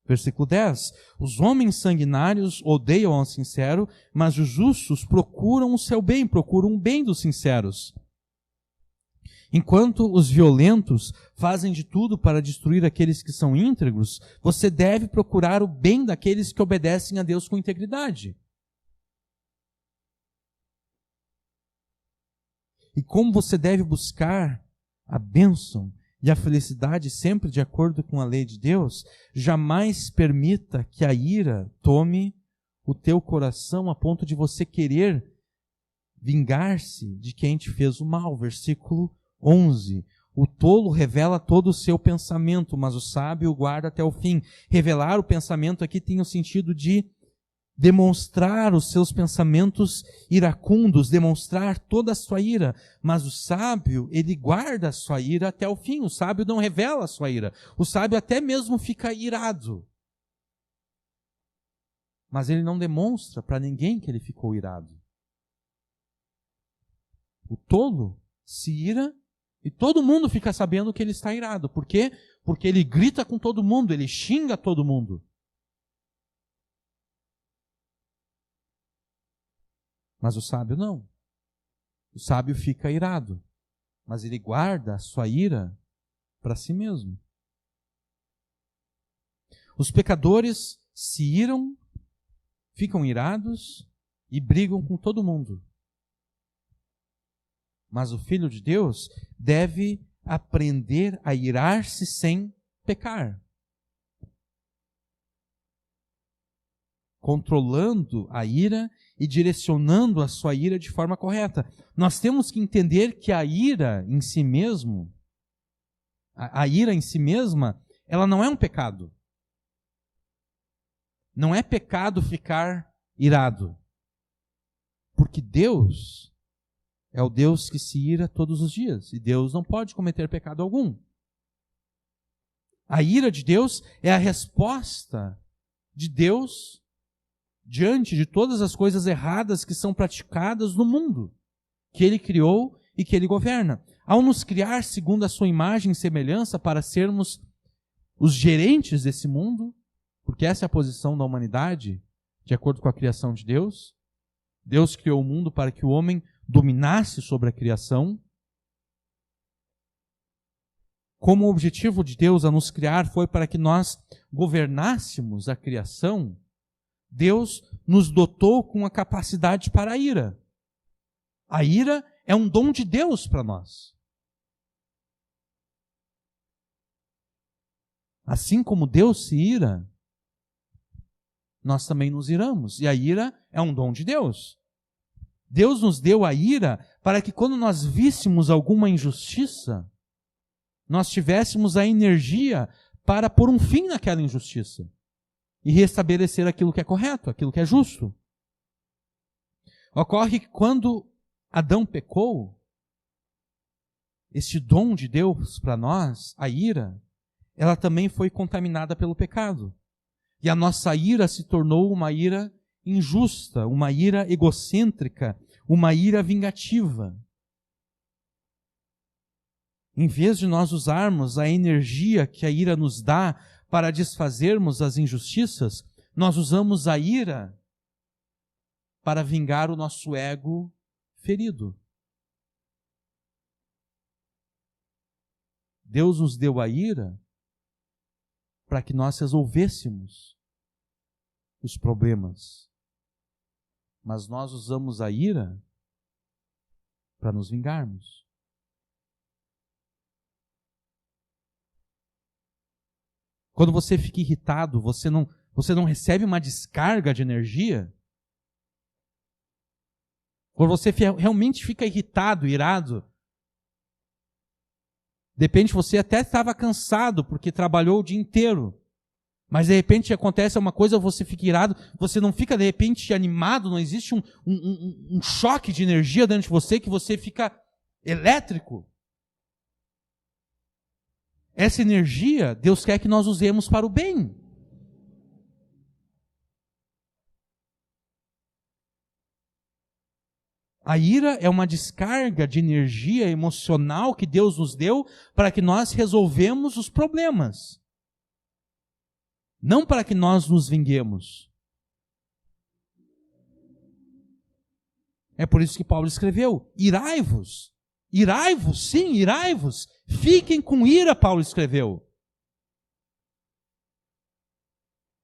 Versículo 10. Os homens sanguinários odeiam ao sincero, mas os justos procuram o seu bem, procuram o bem dos sinceros. Enquanto os violentos fazem de tudo para destruir aqueles que são íntegros, você deve procurar o bem daqueles que obedecem a Deus com integridade. E como você deve buscar a bênção e a felicidade sempre de acordo com a lei de Deus, jamais permita que a ira tome o teu coração a ponto de você querer vingar-se de quem te fez o mal. Versículo 11. O tolo revela todo o seu pensamento, mas o sábio o guarda até o fim. Revelar o pensamento aqui tem o sentido de demonstrar os seus pensamentos iracundos, demonstrar toda a sua ira. Mas o sábio, ele guarda a sua ira até o fim. O sábio não revela a sua ira. O sábio até mesmo fica irado. Mas ele não demonstra para ninguém que ele ficou irado. O tolo se ira e todo mundo fica sabendo que ele está irado. Por quê? Porque ele grita com todo mundo, ele xinga todo mundo. Mas o sábio não. O sábio fica irado, mas ele guarda a sua ira para si mesmo. Os pecadores se iram, ficam irados e brigam com todo mundo. Mas o Filho de Deus deve aprender a irar-se sem pecar. Controlando a ira e direcionando a sua ira de forma correta. Nós temos que entender que a ira em si mesmo, a ira em si mesma, ela não é um pecado. Não é pecado ficar irado. Porque Deus é o Deus que se ira todos os dias. E Deus não pode cometer pecado algum. A ira de Deus é a resposta de Deus diante de todas as coisas erradas que são praticadas no mundo, que Ele criou e que Ele governa. Ao nos criar segundo a sua imagem e semelhança para sermos os gerentes desse mundo, porque essa é a posição da humanidade de acordo com a criação de Deus. Deus criou o mundo para que o homem dominasse sobre a criação. Como o objetivo de Deus a nos criar foi para que nós governássemos a criação, Deus nos dotou com a capacidade para a ira. A ira é um dom de Deus para nós. Assim como Deus se ira, nós também nos iramos. E a ira é um dom de Deus. Deus nos deu a ira para que quando nós víssemos alguma injustiça, nós tivéssemos a energia para pôr um fim naquela injustiça e restabelecer aquilo que é correto, aquilo que é justo. Ocorre que quando Adão pecou, este dom de Deus para nós, a ira, ela também foi contaminada pelo pecado. E a nossa ira se tornou uma ira injusta, uma ira egocêntrica, uma ira vingativa. Em vez de nós usarmos a energia que a ira nos dá para desfazermos as injustiças, nós usamos a ira para vingar o nosso ego ferido. Deus nos deu a ira para que nós resolvêssemos os problemas. Mas nós usamos a ira para nos vingarmos. Quando você fica irritado, você não recebe uma descarga de energia? Quando você realmente fica irritado, irado, de repente você até estava cansado porque trabalhou o dia inteiro, mas de repente acontece uma coisa, você fica irado, você não fica de repente animado, não existe um choque de energia dentro de você que você fica elétrico. Essa energia, Deus quer que nós usemos para o bem. A ira é uma descarga de energia emocional que Deus nos deu para que nós resolvemos os problemas. Não para que nós nos vinguemos. É por isso que Paulo escreveu, irai-vos. Irai-vos, sim, irai-vos. Fiquem com ira, Paulo escreveu.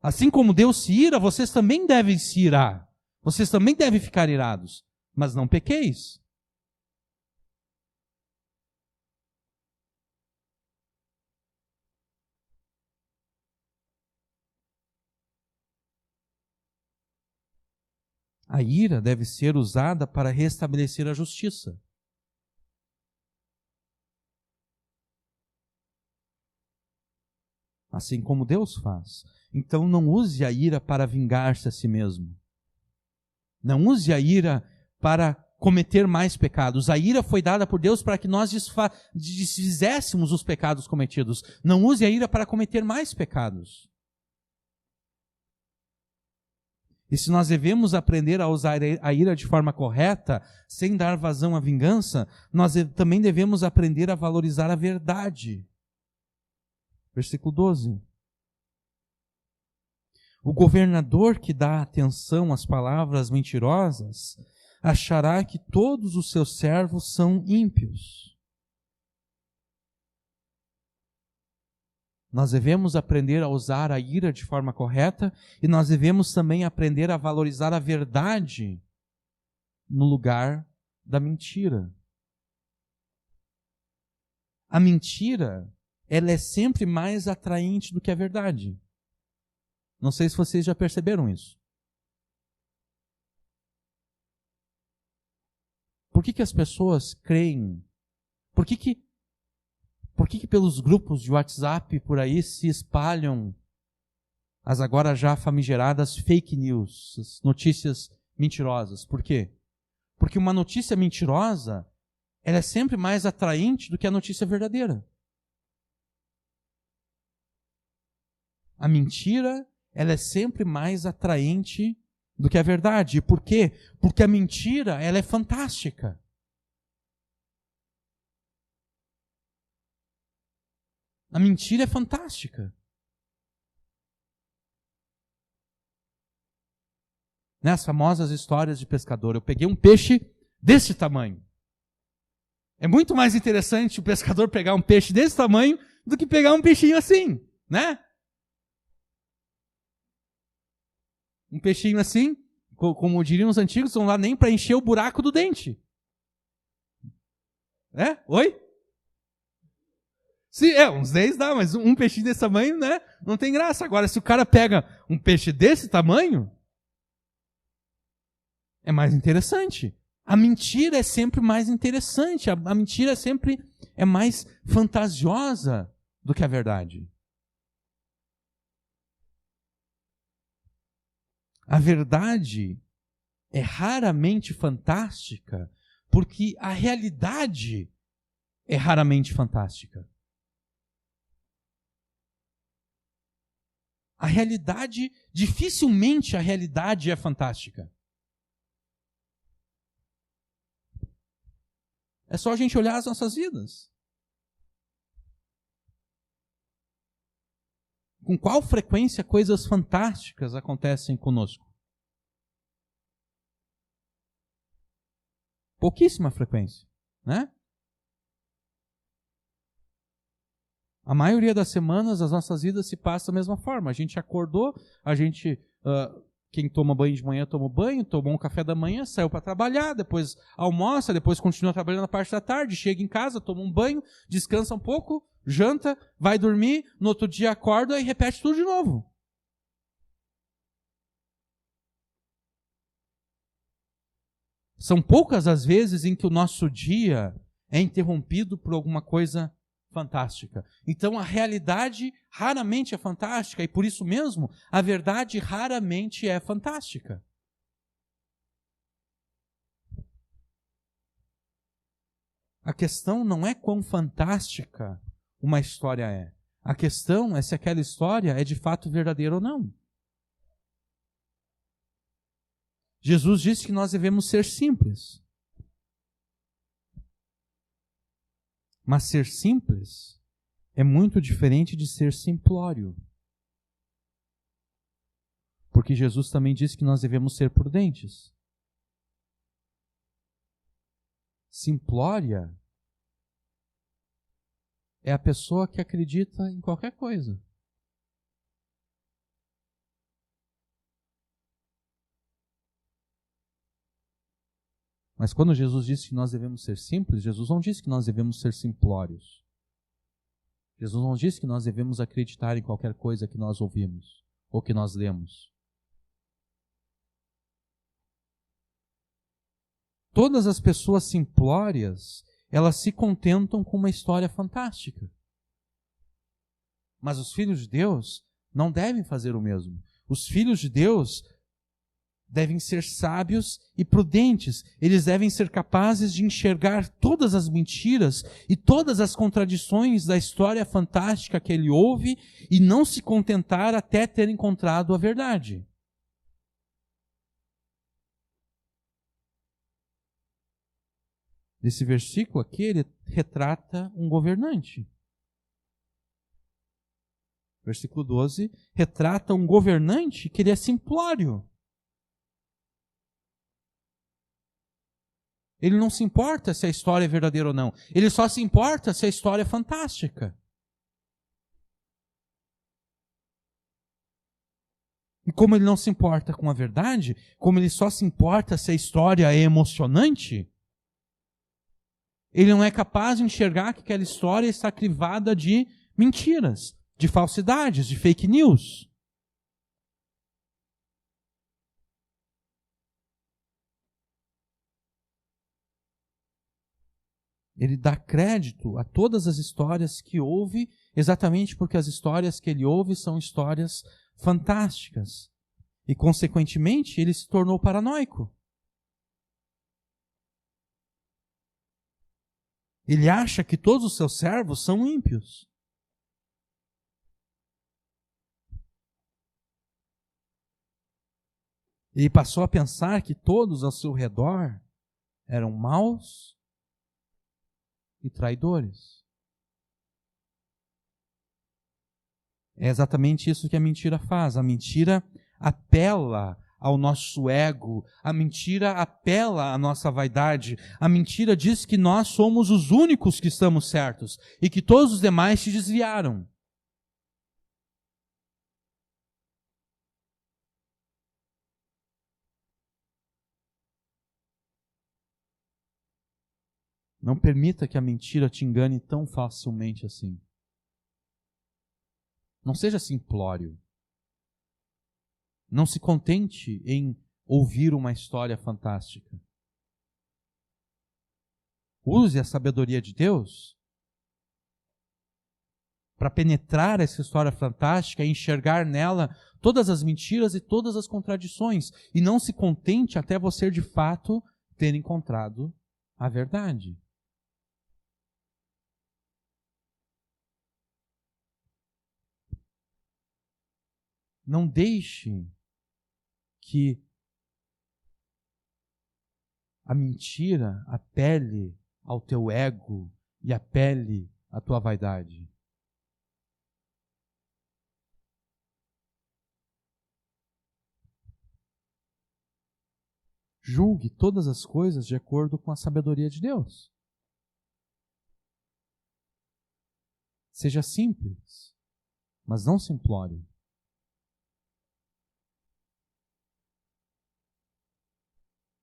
Assim como Deus se ira, vocês também devem se irar. Vocês também devem ficar irados. Mas não pequeis. A ira deve ser usada para restabelecer a justiça. Assim como Deus faz. Então não use a ira para vingar-se a si mesmo. Não use a ira para cometer mais pecados. A ira foi dada por Deus para que nós desfizéssemos os pecados cometidos. Não use a ira para cometer mais pecados. E se nós devemos aprender a usar a ira de forma correta, sem dar vazão à vingança, nós também devemos aprender a valorizar a verdade. Versículo 12. O governador que dá atenção às palavras mentirosas achará que todos os seus servos são ímpios. Nós devemos aprender a usar a ira de forma correta e nós devemos também aprender a valorizar a verdade no lugar da mentira. A mentira, ela é sempre mais atraente do que a verdade. Não sei se vocês já perceberam isso. Por que as pessoas creem? Por que pelos grupos de WhatsApp por aí se espalham as agora já famigeradas fake news, as notícias mentirosas? Por quê? Porque uma notícia mentirosa, ela é sempre mais atraente do que a notícia verdadeira. A mentira, ela é sempre mais atraente do que a verdade. Por quê? Porque a mentira, ela é fantástica. A mentira é fantástica. Né? As famosas histórias de pescador. Eu peguei um peixe desse tamanho. É muito mais interessante o pescador pegar um peixe desse tamanho do que pegar um peixinho assim, né? Um peixinho assim, como diriam os antigos, não dá nem para encher o buraco do dente. É? Oi? Sim, uns 10 dá, mas um peixinho desse tamanho, né? Não tem graça. Agora, se o cara pega um peixe desse tamanho, é mais interessante. A mentira é sempre mais interessante. A mentira sempre é mais fantasiosa do que a verdade. A verdade é raramente fantástica, porque a realidade é raramente fantástica. A realidade, dificilmente a realidade é fantástica. É só a gente olhar as nossas vidas. Com qual frequência coisas fantásticas acontecem conosco? Pouquíssima frequência, né? A maioria das semanas as nossas vidas se passam da mesma forma. A gente acordou, quem toma banho de manhã toma banho, tomou um café da manhã, saiu para trabalhar, depois almoça, depois continua trabalhando na parte da tarde, chega em casa, toma um banho, descansa um pouco, janta, vai dormir, no outro dia acorda e repete tudo de novo. São poucas as vezes em que o nosso dia é interrompido por alguma coisa fantástica. Então a realidade raramente é fantástica e por isso mesmo a verdade raramente é fantástica. A questão não é quão fantástica uma história é. A questão é se aquela história é de fato verdadeira ou não. Jesus disse que nós devemos ser simples. Mas ser simples é muito diferente de ser simplório. Porque Jesus também disse que nós devemos ser prudentes. Simplória é a pessoa que acredita em qualquer coisa. Mas quando Jesus disse que nós devemos ser simples, Jesus não disse que nós devemos ser simplórios. Jesus não disse que nós devemos acreditar em qualquer coisa que nós ouvimos ou que nós lemos. Todas as pessoas simplórias, elas se contentam com uma história fantástica. Mas os filhos de Deus não devem fazer o mesmo. Os filhos de Deus devem ser sábios e prudentes. Eles devem ser capazes de enxergar todas as mentiras e todas as contradições da história fantástica que ele ouve e não se contentar até ter encontrado a verdade. Esse versículo aqui, ele retrata um governante. Versículo 12 retrata um governante que ele é simplório. Ele não se importa se a história é verdadeira ou não. Ele só se importa se a história é fantástica. E como ele não se importa com a verdade, como ele só se importa se a história é emocionante, ele não é capaz de enxergar que aquela história está crivada de mentiras, de falsidades, de fake news. Ele dá crédito a todas as histórias que ouve, exatamente porque as histórias que ele ouve são histórias fantásticas. E, consequentemente, ele se tornou paranoico. Ele acha que todos os seus servos são ímpios. Ele passou a pensar que todos ao seu redor eram maus e traidores. É exatamente isso que a mentira faz. A mentira apela ao nosso ego, a mentira apela à nossa vaidade, a mentira diz que nós somos os únicos que estamos certos e que todos os demais se desviaram. Não permita que a mentira te engane tão facilmente assim. Não seja simplório. Não se contente em ouvir uma história fantástica. Use a sabedoria de Deus para penetrar essa história fantástica e enxergar nela todas as mentiras e todas as contradições. E não se contente até você de fato ter encontrado a verdade. Não deixe que a mentira apele ao teu ego e apele à tua vaidade. Julgue todas as coisas de acordo com a sabedoria de Deus. Seja simples, mas não simplório.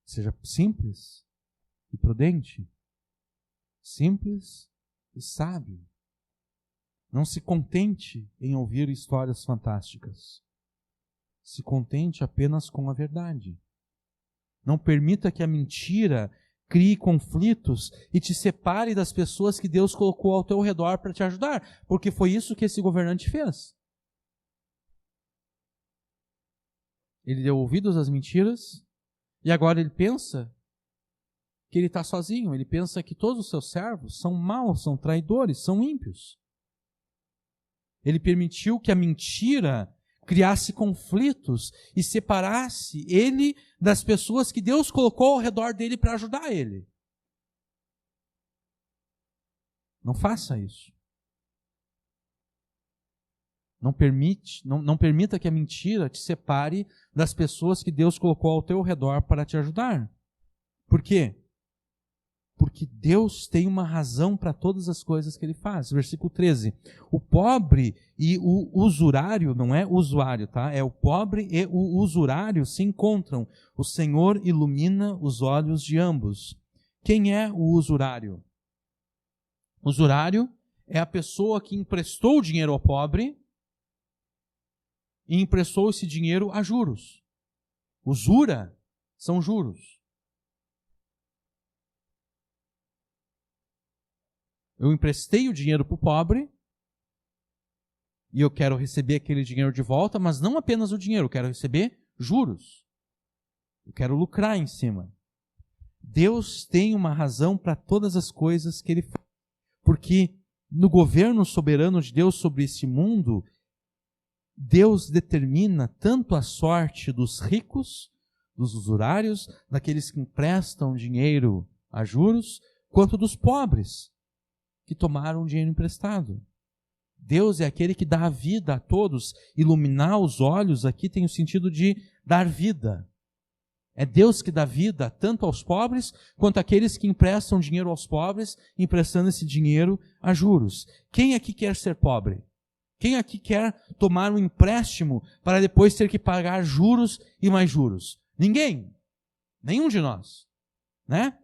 Seja simples e prudente, simples e sábio. Não se contente em ouvir histórias fantásticas. Se contente apenas com a verdade. Não permita que a mentira crie conflitos e te separe das pessoas que Deus colocou ao teu redor para te ajudar, porque foi isso que esse governante fez. Ele deu ouvidos às mentiras e agora ele pensa que ele está sozinho. Ele pensa que todos os seus servos são maus, são traidores, são ímpios. Ele permitiu que a mentira criasse conflitos e separasse ele das pessoas que Deus colocou ao redor dele para ajudar ele. Não faça isso. Não permita que a mentira te separe das pessoas que Deus colocou ao teu redor para te ajudar. Por quê? Porque Deus tem uma razão para todas as coisas que Ele faz. Versículo 13. O pobre e o usurário, não é usuário, tá? É o pobre e o usurário se encontram. O Senhor ilumina os olhos de ambos. Quem é o usurário? O usurário é a pessoa que emprestou o dinheiro ao pobre e emprestou esse dinheiro a juros. Usura são juros. Eu emprestei o dinheiro para o pobre e eu quero receber aquele dinheiro de volta, mas não apenas o dinheiro, eu quero receber juros. Eu quero lucrar em cima. Deus tem uma razão para todas as coisas que Ele faz. Porque no governo soberano de Deus sobre esse mundo, Deus determina tanto a sorte dos ricos, dos usurários, daqueles que emprestam dinheiro a juros, quanto dos pobres que tomaram dinheiro emprestado. Deus é aquele que dá a vida a todos. Iluminar os olhos aqui tem o sentido de dar vida. É Deus que dá vida tanto aos pobres quanto àqueles que emprestam dinheiro aos pobres, emprestando esse dinheiro a juros. Quem aqui quer ser pobre? Quem aqui quer tomar um empréstimo para depois ter que pagar juros e mais juros? Ninguém. Nenhum de nós. Né?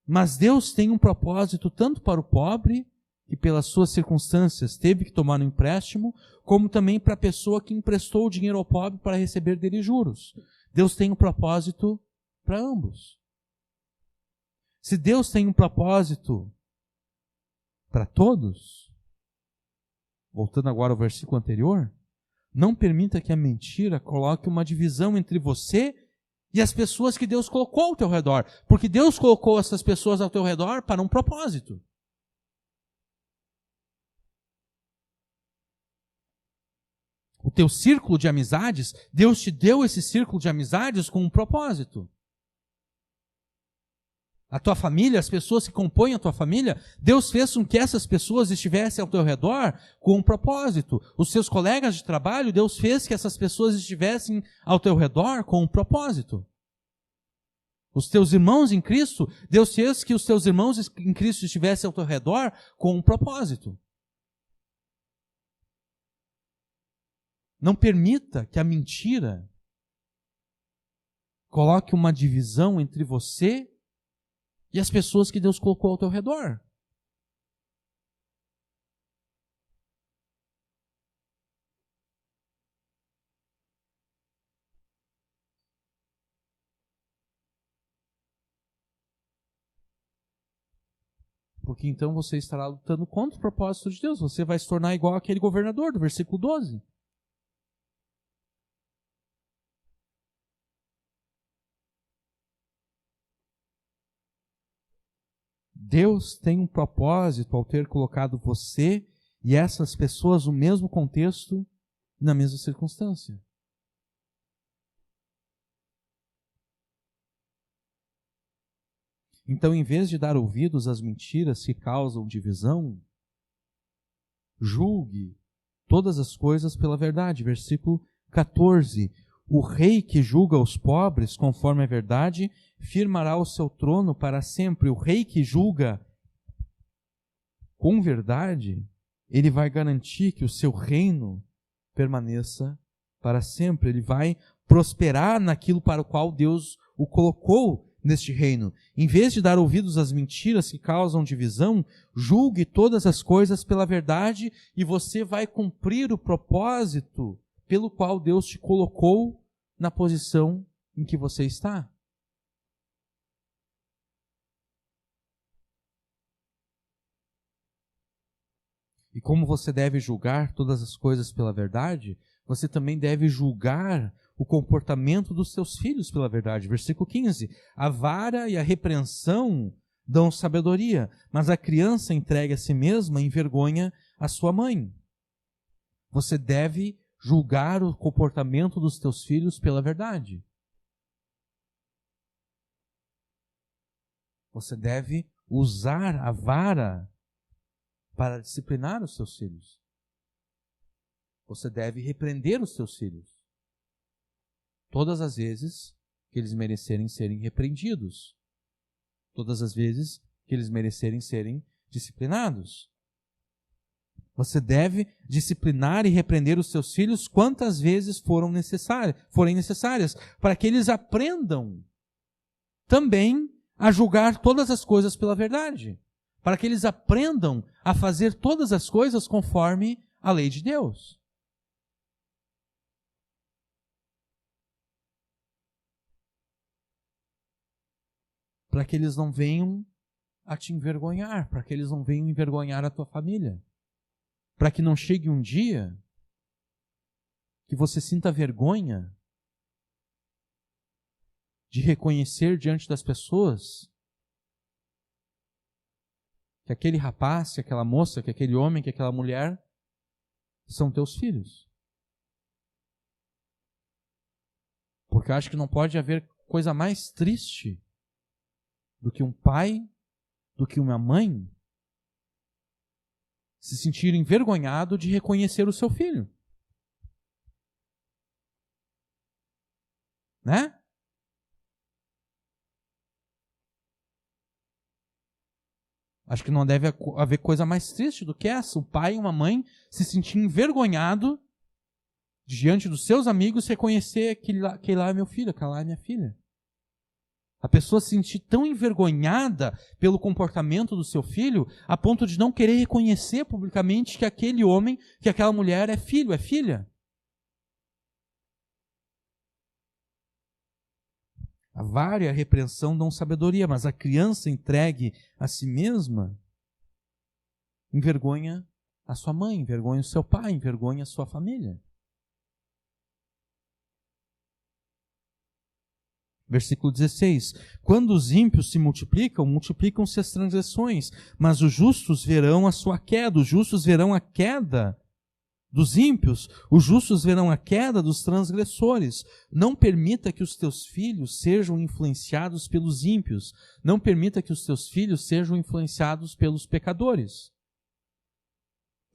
Mas Deus tem um propósito tanto para o pobre, que pelas suas circunstâncias teve que tomar um empréstimo, como também para a pessoa que emprestou o dinheiro ao pobre para receber dele juros. Deus tem um propósito para ambos. Se Deus tem um propósito para todos, voltando agora ao versículo anterior, não permita que a mentira coloque uma divisão entre você e as pessoas que Deus colocou ao teu redor. Porque Deus colocou essas pessoas ao teu redor para um propósito. O teu círculo de amizades, Deus te deu esse círculo de amizades com um propósito. A tua família, as pessoas que compõem a tua família, Deus fez com que essas pessoas estivessem ao teu redor com um propósito. Os seus colegas de trabalho, Deus fez que essas pessoas estivessem ao teu redor com um propósito. Os teus irmãos em Cristo, Deus fez que os teus irmãos em Cristo estivessem ao teu redor com um propósito. Não permita que a mentira coloque uma divisão entre você e as pessoas que Deus colocou ao teu redor. Porque então você estará lutando contra o propósito de Deus. Você vai se tornar igual aquele governador do versículo 12. Deus tem um propósito ao ter colocado você e essas pessoas no mesmo contexto e na mesma circunstância. Então, em vez de dar ouvidos às mentiras que causam divisão, julgue todas as coisas pela verdade. Versículo 14. O rei que julga os pobres conforme a verdade firmará o seu trono para sempre. O rei que julga com verdade, ele vai garantir que o seu reino permaneça para sempre. Ele vai prosperar naquilo para o qual Deus o colocou neste reino. Em vez de dar ouvidos às mentiras que causam divisão, julgue todas as coisas pela verdade e você vai cumprir o propósito pelo qual Deus te colocou na posição em que você está. E como você deve julgar todas as coisas pela verdade, você também deve julgar o comportamento dos seus filhos pela verdade. Versículo 15. A vara e a repreensão dão sabedoria, mas a criança entregue a si mesma envergonha a sua mãe. Você deve julgar o comportamento dos teus filhos pela verdade. Você deve usar a vara para disciplinar os seus filhos. Você deve repreender os seus filhos todas as vezes que eles merecerem serem repreendidos. Todas as vezes que eles merecerem serem disciplinados. Você deve disciplinar e repreender os seus filhos quantas vezes forem necessárias, para que eles aprendam também a julgar todas as coisas pela verdade. Para que eles aprendam a fazer todas as coisas conforme a lei de Deus. Para que eles não venham a te envergonhar, para que eles não venham envergonhar a tua família. Para que não chegue um dia que você sinta vergonha de reconhecer diante das pessoas que aquele rapaz, que aquela moça, que aquele homem, que aquela mulher são teus filhos. Porque eu acho que não pode haver coisa mais triste do que um pai, do que uma mãe se sentir envergonhado de reconhecer o seu filho. Né? Acho que não deve haver coisa mais triste do que essa. Um pai e uma mãe se sentir envergonhado diante dos seus amigos reconhecer que lá é meu filho, aquela lá é minha filha. A pessoa se sentir tão envergonhada pelo comportamento do seu filho, a ponto de não querer reconhecer publicamente que aquele homem, que aquela mulher é filho, é filha. A vara e a repreensão dão sabedoria, mas a criança entregue a si mesma envergonha a sua mãe, envergonha o seu pai, envergonha a sua família. Versículo 16. Quando os ímpios se multiplicam, multiplicam-se as transgressões, mas os justos verão a sua queda. Os justos verão a queda dos ímpios, os justos verão a queda dos transgressores. Não permita que os teus filhos sejam influenciados pelos ímpios. Não permita que os teus filhos sejam influenciados pelos pecadores.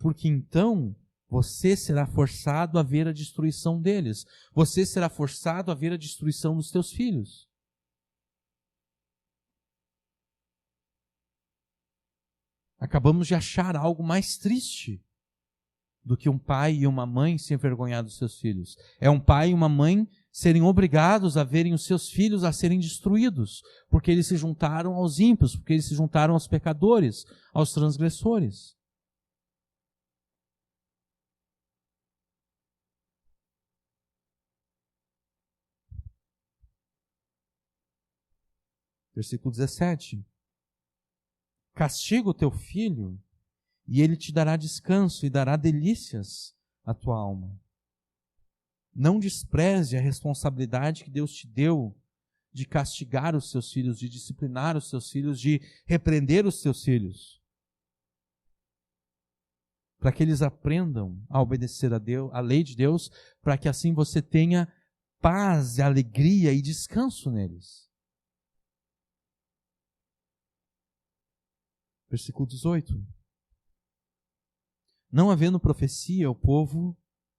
Porque então você será forçado a ver a destruição deles. Você será forçado a ver a destruição dos teus filhos. Acabamos de achar algo mais triste do que um pai e uma mãe se envergonhar dos seus filhos. É um pai e uma mãe serem obrigados a verem os seus filhos a serem destruídos, porque eles se juntaram aos ímpios, porque eles se juntaram aos pecadores, aos transgressores. Versículo 17. Castiga o teu filho, e ele te dará descanso e dará delícias à tua alma. Não despreze a responsabilidade que Deus te deu de castigar os seus filhos, de disciplinar os seus filhos, de repreender os seus filhos, para que eles aprendam a obedecer a Deus, a lei de Deus, para que assim você tenha paz, alegria e descanso neles. Versículo 18. Não havendo profecia, o povo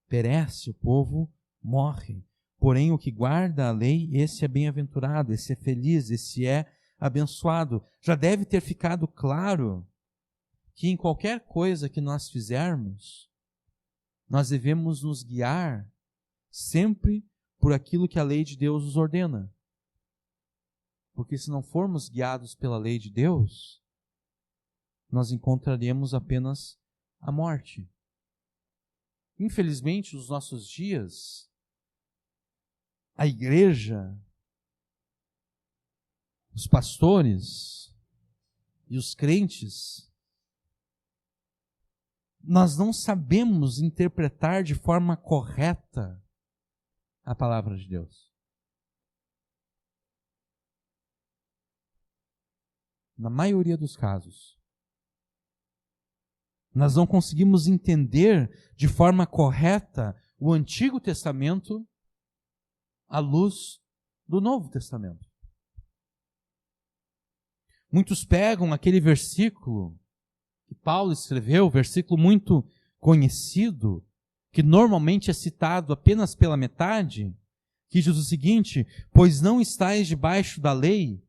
perece, o povo morre. Porém, o que guarda a lei, esse é bem-aventurado, esse é feliz, esse é abençoado. Já deve ter ficado claro que em qualquer coisa que nós fizermos, nós devemos nos guiar sempre por aquilo que a lei de Deus nos ordena. Porque se não formos guiados pela lei de Deus, nós encontraremos apenas a morte. Infelizmente, nos nossos dias, a igreja, os pastores e os crentes, nós não sabemos interpretar de forma correta a palavra de Deus. Na maioria dos casos, nós não conseguimos entender de forma correta o Antigo Testamento à luz do Novo Testamento. Muitos pegam aquele versículo que Paulo escreveu, versículo muito conhecido, que normalmente é citado apenas pela metade, que diz o seguinte: pois não estáis debaixo da lei,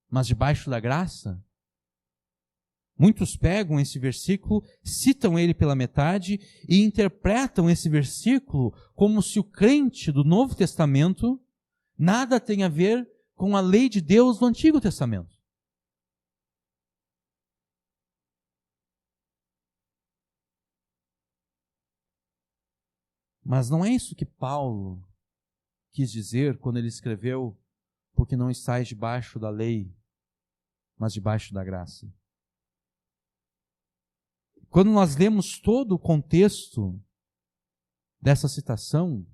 mas debaixo da graça. Muitos pegam esse versículo, citam ele pela metade e interpretam esse versículo como se o crente do Novo Testamento nada tem a ver com a lei de Deus do Antigo Testamento. Mas não é isso que Paulo quis dizer quando ele escreveu: porque não estáis debaixo da lei, mas debaixo da graça. Quando nós lemos todo o contexto dessa citação,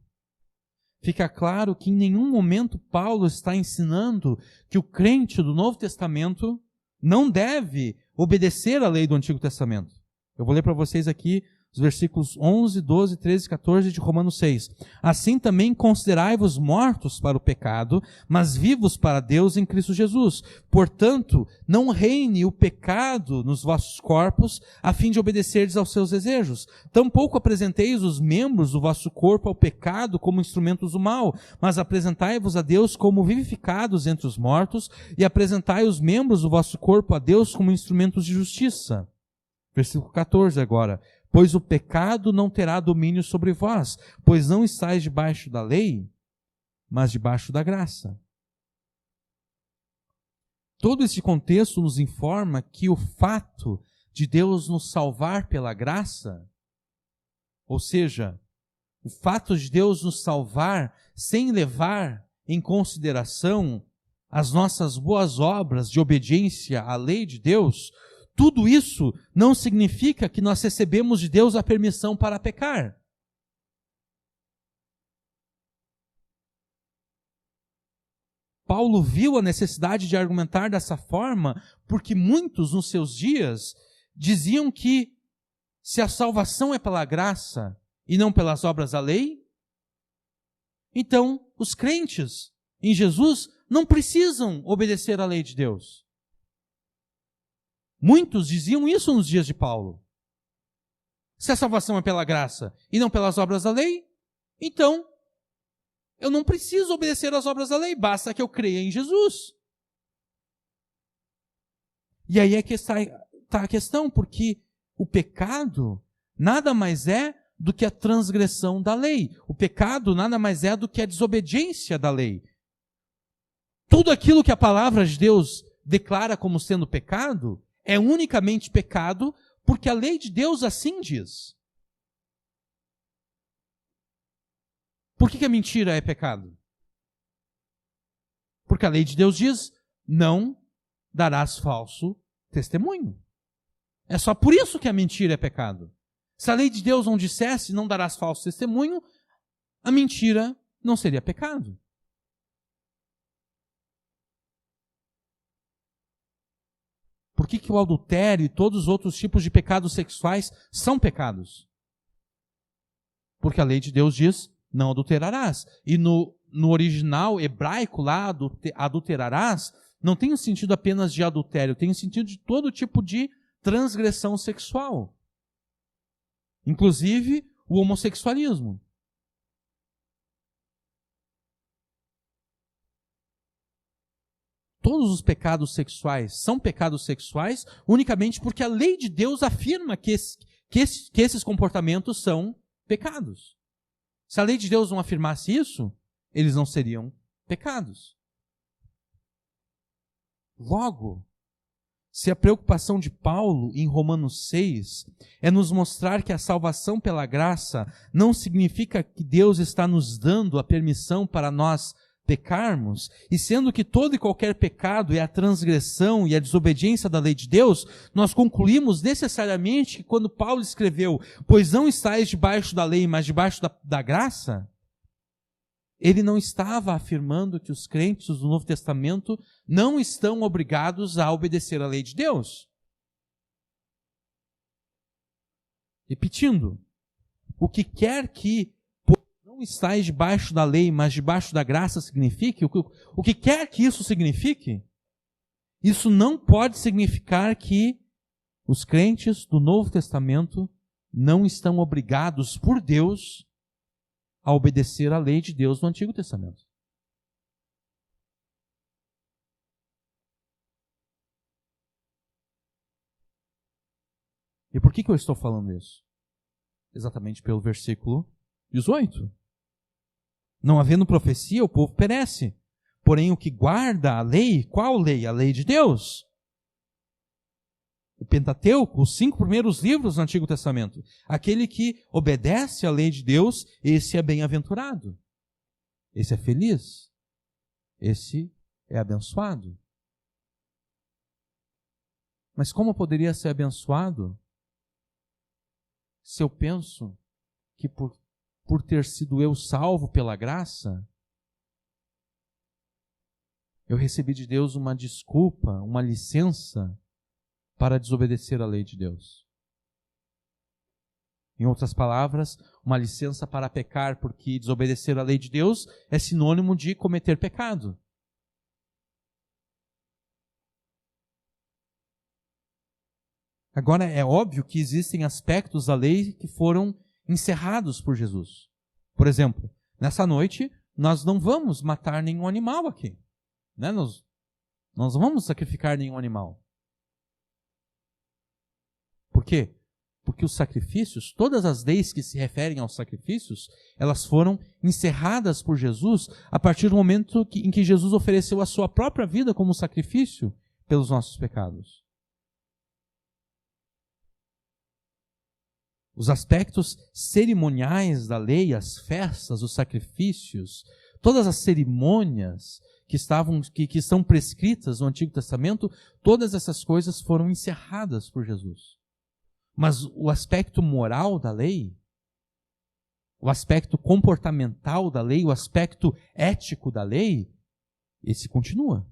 fica claro que em nenhum momento Paulo está ensinando que o crente do Novo Testamento não deve obedecer à lei do Antigo Testamento. Eu vou ler para vocês aqui os versículos 11, 12, 13 e 14 de Romanos 6. Assim também considerai-vos mortos para o pecado, mas vivos para Deus em Cristo Jesus. Portanto, não reine o pecado nos vossos corpos, a fim de obedecerdes aos seus desejos. Tampouco apresenteis os membros do vosso corpo ao pecado como instrumentos do mal, mas apresentai-vos a Deus como vivificados entre os mortos, e apresentai os membros do vosso corpo a Deus como instrumentos de justiça. Versículo 14 agora. Pois o pecado não terá domínio sobre vós, pois não estáis debaixo da lei, mas debaixo da graça. Todo esse contexto nos informa que o fato de Deus nos salvar pela graça, ou seja, o fato de Deus nos salvar sem levar em consideração as nossas boas obras de obediência à lei de Deus, tudo isso não significa que nós recebemos de Deus a permissão para pecar. Paulo viu a necessidade de argumentar dessa forma porque muitos nos seus dias diziam que Se a salvação é pela graça e não pelas obras da lei, então os crentes em Jesus não precisam obedecer à lei de Deus. Muitos diziam isso nos dias de Paulo. Se a salvação é pela graça e não pelas obras da lei, então eu não preciso obedecer às obras da lei, basta que eu creia em Jesus. E aí é que está a questão, porque o pecado nada mais é do que a transgressão da lei. O pecado nada mais é do que a desobediência da lei. Tudo aquilo que a palavra de Deus declara como sendo pecado é unicamente pecado porque a lei de Deus assim diz. Por que a mentira é pecado? Porque a lei de Deus diz, não darás falso testemunho. É só por isso que a mentira é pecado. Se a lei de Deus não dissesse, não darás falso testemunho, a mentira não seria pecado. Por que o adultério e todos os outros tipos de pecados sexuais são pecados? Porque a lei de Deus diz, não adulterarás. E no original hebraico lá, adulterarás, não tem o sentido apenas de adultério, tem o sentido de todo tipo de transgressão sexual. Inclusive o homossexualismo. Todos os pecados sexuais são pecados sexuais unicamente porque a lei de Deus afirma que esses comportamentos são pecados. Se a lei de Deus não afirmasse isso, eles não seriam pecados. Logo, se a preocupação de Paulo em Romanos 6 é nos mostrar que a salvação pela graça não significa que Deus está nos dando a permissão para nós pecarmos, e sendo que todo e qualquer pecado é a transgressão e a desobediência da lei de Deus, nós concluímos necessariamente que quando Paulo escreveu, pois não estáis debaixo da lei, mas debaixo da graça, ele não estava afirmando que os crentes do Novo Testamento não estão obrigados a obedecer à lei de Deus. Repetindo, o que quer que não estáis debaixo da lei, mas debaixo da graça signifique, o que quer que isso signifique, isso não pode significar que os crentes do Novo Testamento não estão obrigados por Deus a obedecer à lei de Deus no Antigo Testamento. E por que eu estou falando isso? Exatamente pelo versículo 18. Não havendo profecia, o povo perece. Porém, o que guarda a lei, qual lei? A lei de Deus. O Pentateuco, os 5 primeiros livros do Antigo Testamento. Aquele que obedece à lei de Deus, esse é bem-aventurado. Esse é feliz. Esse é abençoado. Mas como poderia ser abençoado se eu penso que por ter sido eu salvo pela graça, eu recebi de Deus uma desculpa, uma licença para desobedecer à lei de Deus? Em outras palavras, uma licença para pecar, porque desobedecer à lei de Deus é sinônimo de cometer pecado. Agora, é óbvio que existem aspectos da lei que foram encerrados por Jesus. Por exemplo, nessa noite, nós não vamos matar nenhum animal aqui. Né? Nós não vamos sacrificar nenhum animal. Por quê? Porque os sacrifícios, todas as leis que se referem aos sacrifícios, elas foram encerradas por Jesus a partir do momento em que Jesus ofereceu a sua própria vida como sacrifício pelos nossos pecados. Os aspectos cerimoniais da lei, as festas, os sacrifícios, todas as cerimônias que são prescritas no Antigo Testamento, todas essas coisas foram encerradas por Jesus. Mas o aspecto moral da lei, o aspecto comportamental da lei, o aspecto ético da lei, esse continua.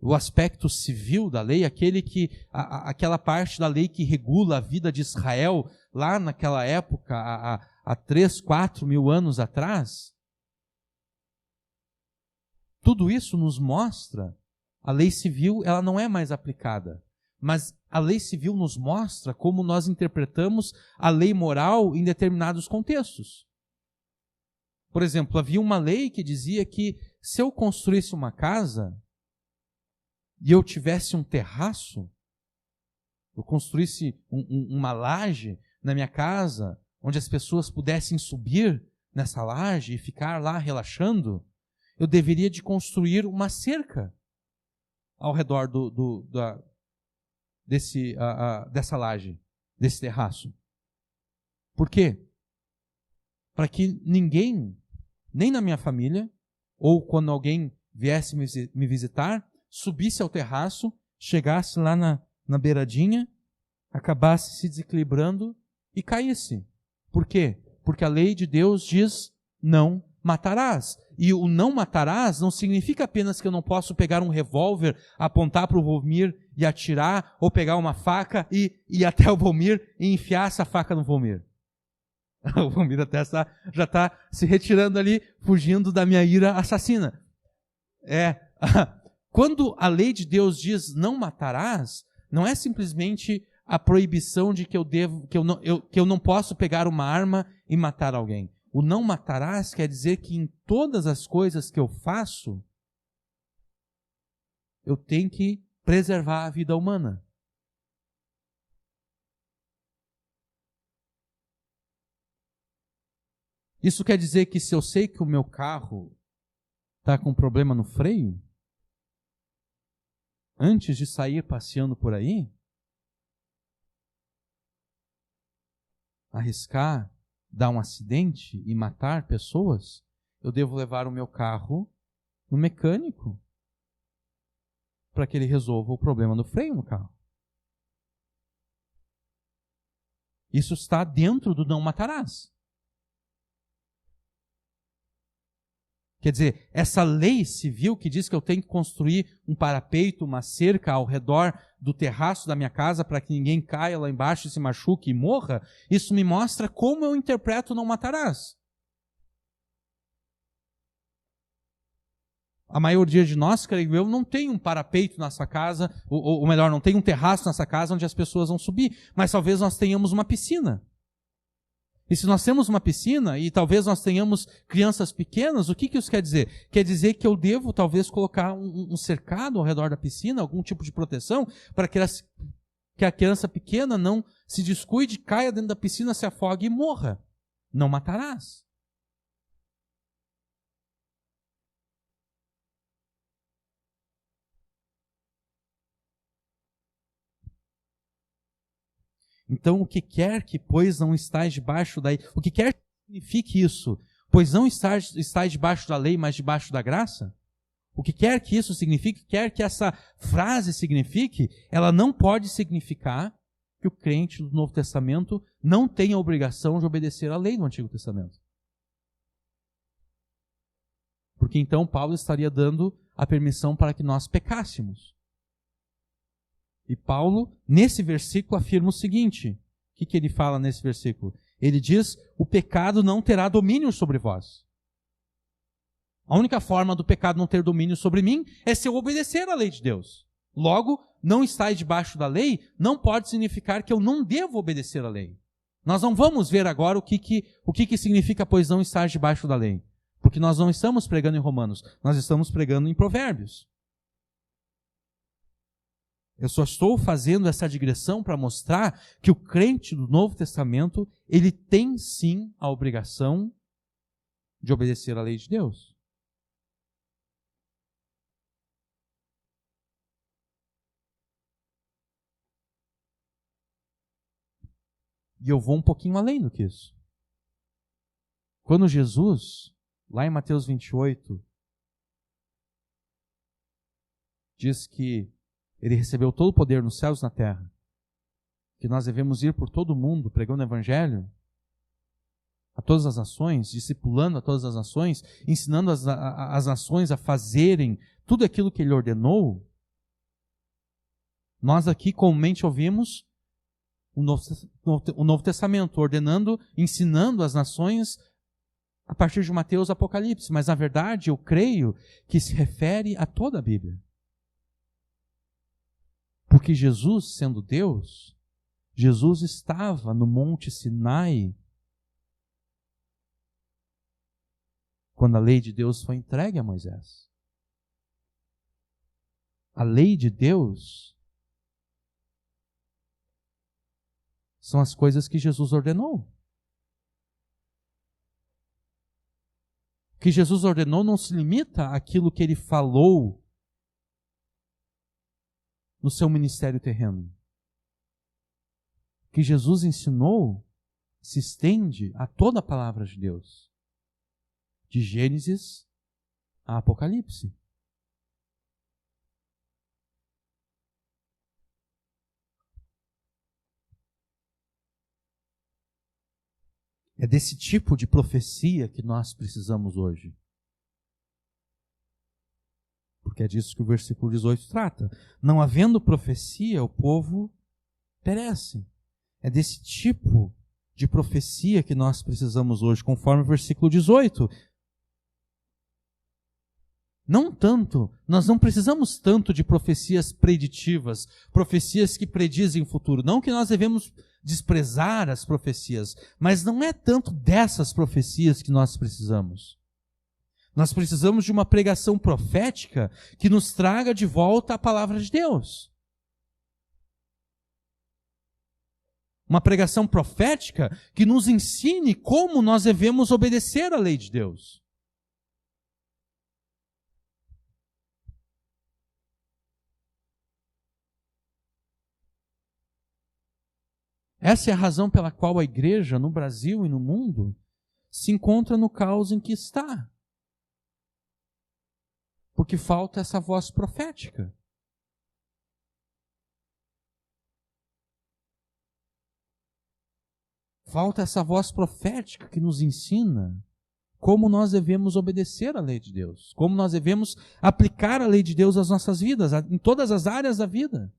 o aspecto civil da lei, aquela parte da lei que regula a vida de Israel lá naquela época, há 3, 4 mil anos atrás, tudo isso nos mostra, a lei civil ela não é mais aplicada, mas a lei civil nos mostra como nós interpretamos a lei moral em determinados contextos. Por exemplo, havia uma lei que dizia que se eu construísse uma casa e eu tivesse um terraço, eu construísse uma laje na minha casa, onde as pessoas pudessem subir nessa laje e ficar lá relaxando, eu deveria de construir uma cerca ao redor dessa laje, desse terraço. Por quê? Para que ninguém, nem na minha família, ou quando alguém viesse me visitar, subisse ao terraço, chegasse lá na beiradinha, acabasse se desequilibrando e caísse. Por quê? Porque a lei de Deus diz, não matarás. E o não matarás não significa apenas que eu não posso pegar um revólver, apontar para o Volmir e atirar, ou pegar uma faca e ir até o Volmir e enfiar essa faca no Volmir. O Volmir até já está se retirando ali, fugindo da minha ira assassina. Quando a lei de Deus diz não matarás, não é simplesmente a proibição de que eu não posso pegar uma arma e matar alguém. O não matarás quer dizer que em todas as coisas que eu faço, eu tenho que preservar a vida humana. Isso quer dizer que se eu sei que o meu carro está com problema no freio, antes de sair passeando por aí, arriscar dar um acidente e matar pessoas, eu devo levar o meu carro no mecânico para que ele resolva o problema do freio no carro. Isso está dentro do não matarás. Quer dizer, essa lei civil que diz que eu tenho que construir um parapeito, uma cerca ao redor do terraço da minha casa para que ninguém caia lá embaixo e se machuque e morra, isso me mostra como eu interpreto não matarás. A maioria de nós, creio eu, não tem um parapeito na sua casa, ou melhor, não tem um terraço na sua casa onde as pessoas vão subir, mas talvez nós tenhamos uma piscina. E se nós temos uma piscina e talvez nós tenhamos crianças pequenas, o que isso quer dizer? Quer dizer que eu devo talvez colocar um cercado ao redor da piscina, algum tipo de proteção, para que a criança pequena não se descuide, caia dentro da piscina, se afogue e morra. Não matarás. Então, o que quer que, pois, não estais debaixo da lei, o que quer que signifique isso, pois não estais debaixo da lei, mas debaixo da graça? O que quer que isso signifique, quer que essa frase signifique, ela não pode significar que o crente do Novo Testamento não tem a obrigação de obedecer à lei do Antigo Testamento. Porque então Paulo estaria dando a permissão para que nós pecássemos. E Paulo, nesse versículo, afirma o seguinte. O que ele fala nesse versículo? Ele diz, o pecado não terá domínio sobre vós. A única forma do pecado não ter domínio sobre mim é se eu obedecer à lei de Deus. Logo, não estar debaixo da lei não pode significar que eu não devo obedecer à lei. Nós não vamos ver agora o que significa, pois, não estar debaixo da lei. Porque nós não estamos pregando em Romanos, nós estamos pregando em Provérbios. Eu só estou fazendo essa digressão para mostrar que o crente do Novo Testamento, ele tem sim a obrigação de obedecer à lei de Deus. E eu vou um pouquinho além do que isso. Quando Jesus, lá em Mateus 28, diz que ele recebeu todo o poder nos céus e na terra, que nós devemos ir por todo o mundo pregando o Evangelho a todas as nações, discipulando a todas as nações, ensinando as nações a fazerem tudo aquilo que ele ordenou. Nós aqui comumente ouvimos o Novo Testamento ordenando, ensinando as nações a partir de Mateus e Apocalipse, mas na verdade eu creio que se refere a toda a Bíblia. Porque Jesus, sendo Deus, Jesus estava no Monte Sinai quando a lei de Deus foi entregue a Moisés. A lei de Deus são as coisas que Jesus ordenou. O que Jesus ordenou não se limita àquilo que ele falou no seu ministério terreno. O que Jesus ensinou se estende a toda a palavra de Deus, de Gênesis a Apocalipse. É desse tipo de profecia que nós precisamos hoje. Porque é disso que o versículo 18 trata. Não havendo profecia, o povo perece. É desse tipo de profecia que nós precisamos hoje, conforme o versículo 18. Nós não precisamos tanto de profecias preditivas, profecias que predizem o futuro. Não que nós devemos desprezar as profecias, mas não é tanto dessas profecias que nós precisamos. Nós precisamos de uma pregação profética que nos traga de volta a palavra de Deus. Uma pregação profética que nos ensine como nós devemos obedecer à lei de Deus. Essa é a razão pela qual a igreja no Brasil e no mundo se encontra no caos em que está. Porque falta essa voz profética. Falta essa voz profética que nos ensina como nós devemos obedecer à lei de Deus, como nós devemos aplicar a lei de Deus às nossas vidas, em todas as áreas da vida.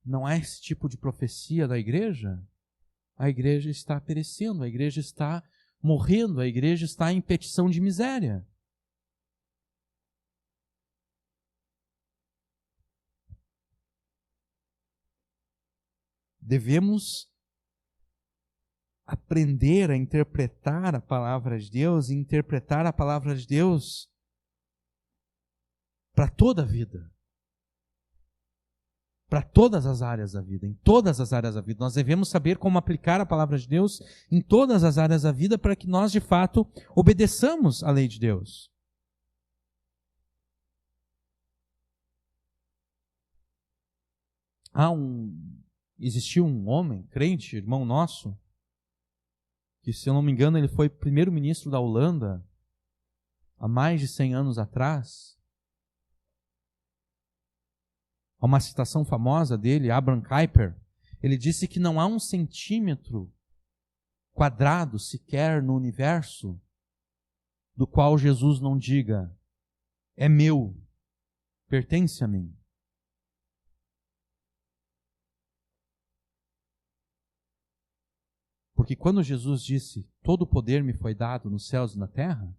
Não há esse tipo de profecia da igreja? A igreja está perecendo, a igreja está morrendo, a igreja está em petição de miséria. Devemos aprender a interpretar a palavra de Deus e interpretar a palavra de Deus para toda a vida. Para todas as áreas da vida, em todas as áreas da vida. Nós devemos saber como aplicar a palavra de Deus em todas as áreas da vida para que nós, de fato, obedeçamos à lei de Deus. Existiu um homem, crente, irmão nosso, que, se eu não me engano, ele foi primeiro-ministro da Holanda há mais de 100 anos atrás. Há uma citação famosa dele, Abraham Kuyper. Ele disse que não há 1 centímetro quadrado sequer no universo do qual Jesus não diga: é meu, pertence a mim. Porque quando Jesus disse: todo o poder me foi dado nos céus e na terra,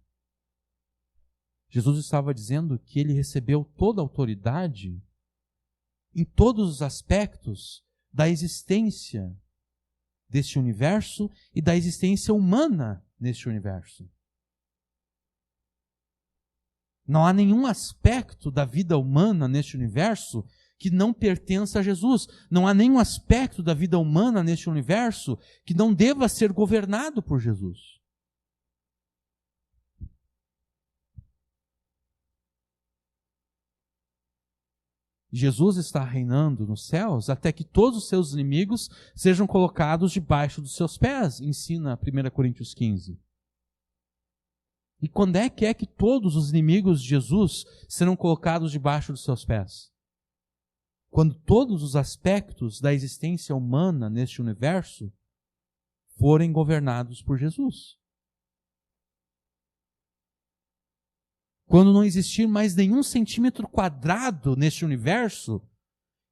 Jesus estava dizendo que ele recebeu toda a autoridade em todos os aspectos da existência deste universo e da existência humana neste universo. Não há nenhum aspecto da vida humana neste universo que não pertença a Jesus. Não há nenhum aspecto da vida humana neste universo que não deva ser governado por Jesus. Jesus está reinando nos céus até que todos os seus inimigos sejam colocados debaixo dos seus pés, ensina 1 Coríntios 15. E quando é que todos os inimigos de Jesus serão colocados debaixo dos seus pés? Quando todos os aspectos da existência humana neste universo forem governados por Jesus. Quando não existir mais nenhum centímetro quadrado neste universo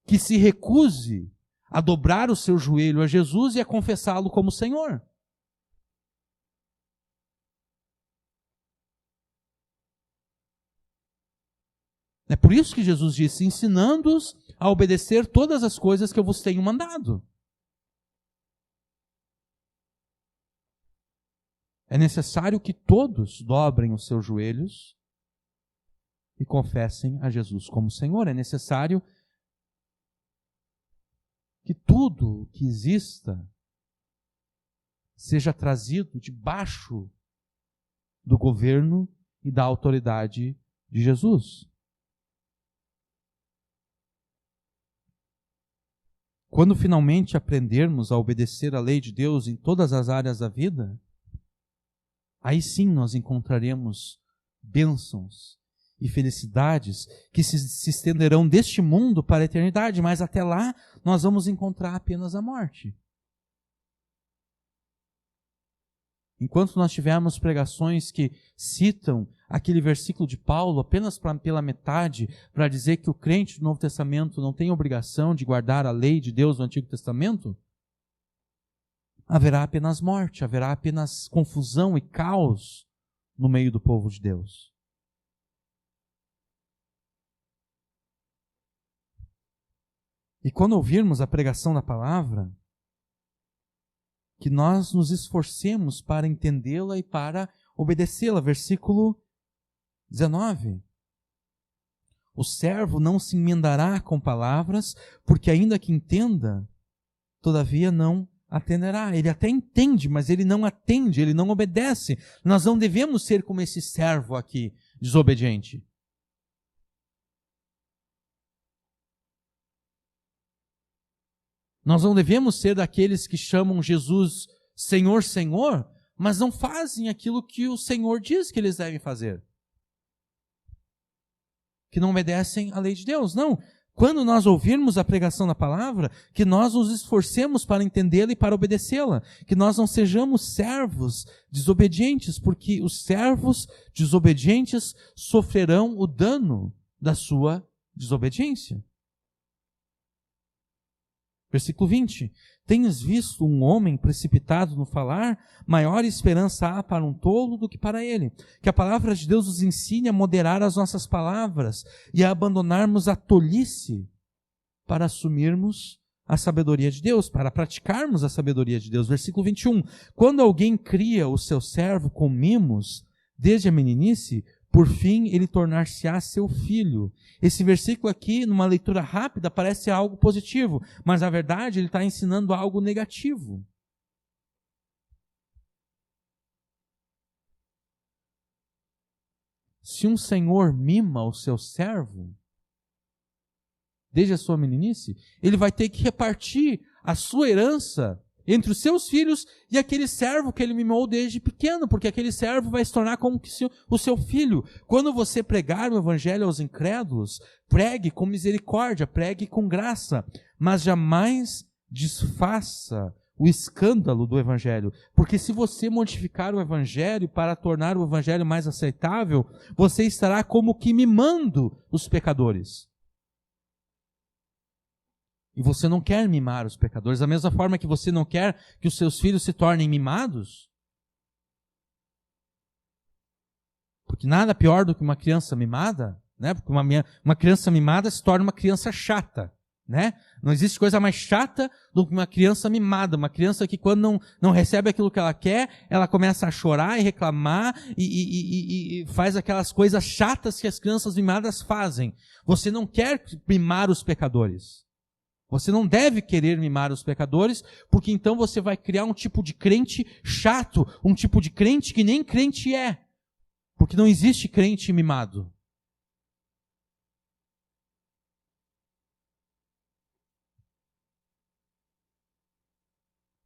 que se recuse a dobrar o seu joelho a Jesus e a confessá-lo como Senhor. É por isso que Jesus disse, ensinando-os a obedecer todas as coisas que eu vos tenho mandado. É necessário que todos dobrem os seus joelhos e confessem a Jesus como Senhor. É necessário que tudo que exista seja trazido debaixo do governo e da autoridade de Jesus. Quando finalmente aprendermos a obedecer à lei de Deus em todas as áreas da vida, aí sim nós encontraremos bênçãos e felicidades que se estenderão deste mundo para a eternidade, mas até lá nós vamos encontrar apenas a morte. Enquanto nós tivermos pregações que citam aquele versículo de Paulo apenas pela metade, para dizer que o crente do Novo Testamento não tem obrigação de guardar a lei de Deus do Antigo Testamento, haverá apenas morte, haverá apenas confusão e caos no meio do povo de Deus. E quando ouvirmos a pregação da palavra, que nós nos esforcemos para entendê-la e para obedecê-la. Versículo 19. O servo não se emendará com palavras, porque ainda que entenda, todavia não atenderá. Ele até entende, mas ele não atende, ele não obedece. Nós não devemos ser como esse servo aqui, desobediente. Nós não devemos ser daqueles que chamam Jesus Senhor, Senhor, mas não fazem aquilo que o Senhor diz que eles devem fazer. Que não obedecem à lei de Deus. Não. Quando nós ouvirmos a pregação da palavra, que nós nos esforcemos para entendê-la e para obedecê-la. Que nós não sejamos servos desobedientes, porque os servos desobedientes sofrerão o dano da sua desobediência. Versículo 20. Tens visto um homem precipitado no falar? Maior esperança há para um tolo do que para ele. Que a palavra de Deus nos ensine a moderar as nossas palavras e a abandonarmos a tolice para assumirmos a sabedoria de Deus, para praticarmos a sabedoria de Deus. Versículo 21. Quando alguém cria o seu servo com mimos, desde a meninice, por fim, ele tornar-se-á seu filho. Esse versículo aqui, numa leitura rápida, parece algo positivo, mas na verdade ele está ensinando algo negativo. Se um senhor mima o seu servo, desde a sua meninice, ele vai ter que repartir a sua herança entre os seus filhos e aquele servo que ele mimou desde pequeno, porque aquele servo vai se tornar como o seu filho. Quando você pregar o evangelho aos incrédulos, pregue com misericórdia, pregue com graça, mas jamais desfaça o escândalo do evangelho, porque se você modificar o evangelho para tornar o evangelho mais aceitável, você estará como que mimando os pecadores. E você não quer mimar os pecadores, da mesma forma que você não quer que os seus filhos se tornem mimados. Porque nada pior do que uma criança mimada, né? Porque uma criança mimada se torna uma criança chata, né? Não existe coisa mais chata do que uma criança mimada, uma criança que quando não recebe aquilo que ela quer, ela começa a chorar e reclamar e faz aquelas coisas chatas que as crianças mimadas fazem. Você não quer mimar os pecadores. Você não deve querer mimar os pecadores, porque então você vai criar um tipo de crente chato, um tipo de crente que nem crente é. Porque não existe crente mimado.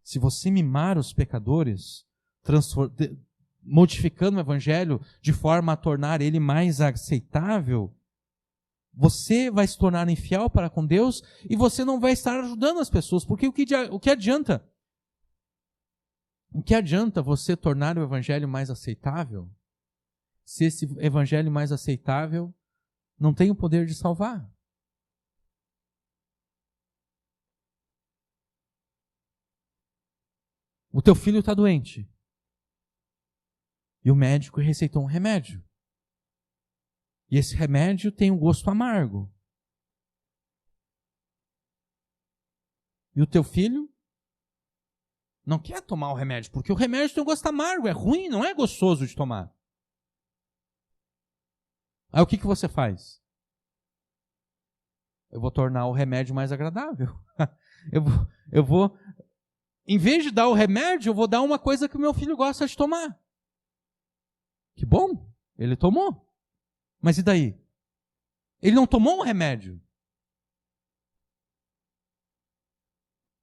Se você mimar os pecadores, modificando o evangelho de forma a tornar ele mais aceitável, você vai se tornar infiel para com Deus e você não vai estar ajudando as pessoas. Porque o que adianta? O que adianta você tornar o evangelho mais aceitável se esse evangelho mais aceitável não tem o poder de salvar? O teu filho está doente. E o médico receitou um remédio. E esse remédio tem um gosto amargo. E o teu filho não quer tomar o remédio, porque o remédio tem um gosto amargo, é ruim, não é gostoso de tomar. Aí o que você faz? Eu vou tornar o remédio mais agradável. eu vou, em vez de dar o remédio, eu vou dar uma coisa que o meu filho gosta de tomar. Que bom, ele tomou. Mas e daí? Ele não tomou o remédio.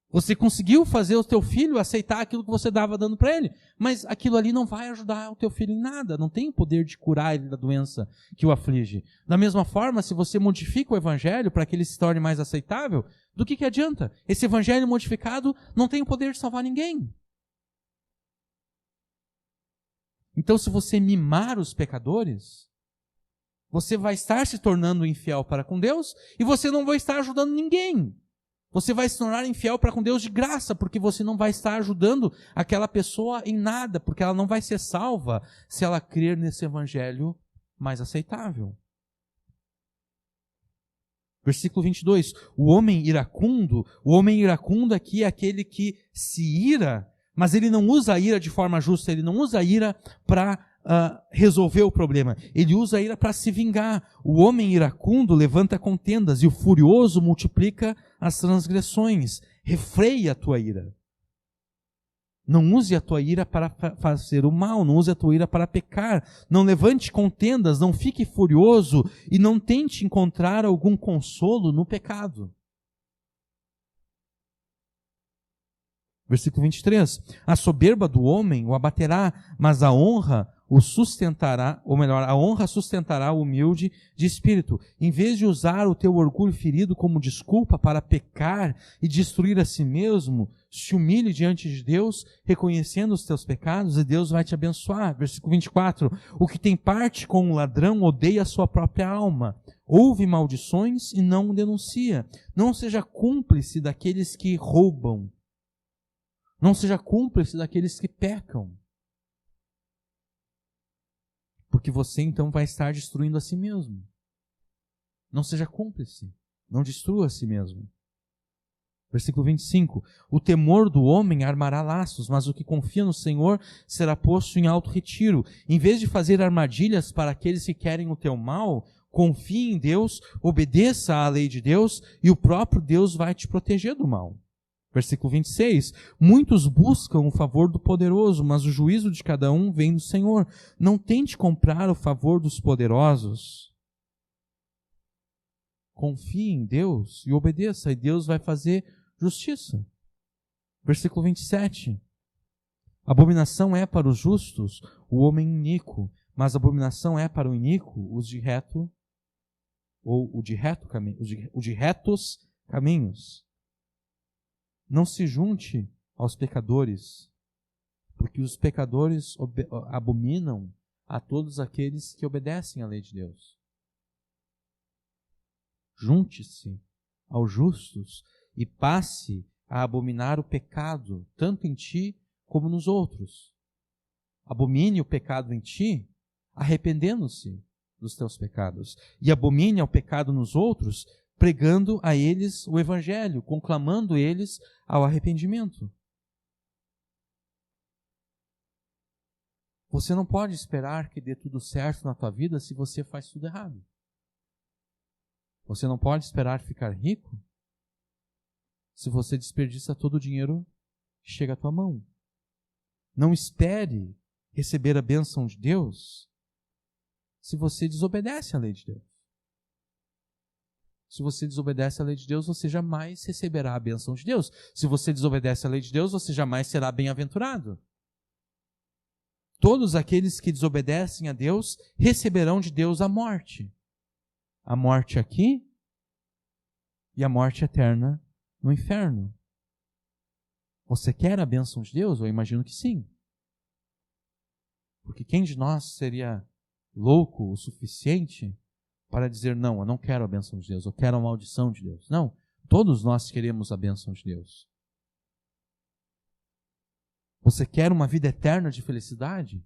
Você conseguiu fazer o teu filho aceitar aquilo que você estava dando para ele, mas aquilo ali não vai ajudar o teu filho em nada, não tem o poder de curar ele da doença que o aflige. Da mesma forma, se você modifica o evangelho para que ele se torne mais aceitável, do que adianta? Esse evangelho modificado não tem o poder de salvar ninguém. Então, se você mimar os pecadores, você vai estar se tornando infiel para com Deus e você não vai estar ajudando ninguém. Você vai se tornar infiel para com Deus de graça, porque você não vai estar ajudando aquela pessoa em nada, porque ela não vai ser salva se ela crer nesse evangelho mais aceitável. Versículo 22. O homem iracundo aqui é aquele que se ira, mas ele não usa a ira de forma justa, ele não usa a ira para resolver o problema. Ele usa a ira para se vingar. O homem iracundo levanta contendas e o furioso multiplica as transgressões. Refreia a tua ira. Não use a tua ira para fazer o mal, não use a tua ira para pecar. Não levante contendas, não fique furioso e não tente encontrar algum consolo no pecado. Versículo 23. A soberba do homem o abaterá, mas a honra o sustentará, ou melhor, a honra sustentará o humilde de espírito. Em vez de usar o teu orgulho ferido como desculpa para pecar e destruir a si mesmo, se humilhe diante de Deus, reconhecendo os teus pecados, e Deus vai te abençoar. Versículo 24. O que tem parte com o ladrão odeia a sua própria alma. Ouve maldições e não denuncia. Não seja cúmplice daqueles que roubam. Não seja cúmplice daqueles que pecam. Porque você então vai estar destruindo a si mesmo. Não seja cúmplice. Não destrua a si mesmo. Versículo 25. O temor do homem armará laços, mas o que confia no Senhor será posto em alto retiro. Em vez de fazer armadilhas para aqueles que querem o teu mal, confie em Deus, obedeça à lei de Deus e o próprio Deus vai te proteger do mal. Versículo 26. Muitos buscam o favor do poderoso, mas o juízo de cada um vem do Senhor. Não tente comprar o favor dos poderosos. Confie em Deus e obedeça, e Deus vai fazer justiça. Versículo 27. Abominação é para os justos o homem iníquo, mas abominação é para o iníquo os de reto, ou o de retos caminhos. Não se junte aos pecadores, porque os pecadores abominam a todos aqueles que obedecem à lei de Deus. Junte-se aos justos e passe a abominar o pecado, tanto em ti como nos outros. Abomine o pecado em ti, arrependendo-se dos teus pecados, e abomine ao pecado nos outros, pregando a eles o evangelho, conclamando eles ao arrependimento. Você não pode esperar que dê tudo certo na tua vida se você faz tudo errado. Você não pode esperar ficar rico se você desperdiça todo o dinheiro que chega à tua mão. Não espere receber a bênção de Deus se você desobedece à lei de Deus. Se você desobedece à lei de Deus, você jamais receberá a bênção de Deus. Se você desobedece à lei de Deus, você jamais será bem-aventurado. Todos aqueles que desobedecem a Deus receberão de Deus a morte. A morte aqui e a morte eterna no inferno. Você quer a bênção de Deus? Eu imagino que sim. Porque quem de nós seria louco o suficiente para dizer, não, eu não quero a bênção de Deus, eu quero a maldição de Deus. Não, todos nós queremos a bênção de Deus. Você quer uma vida eterna de felicidade?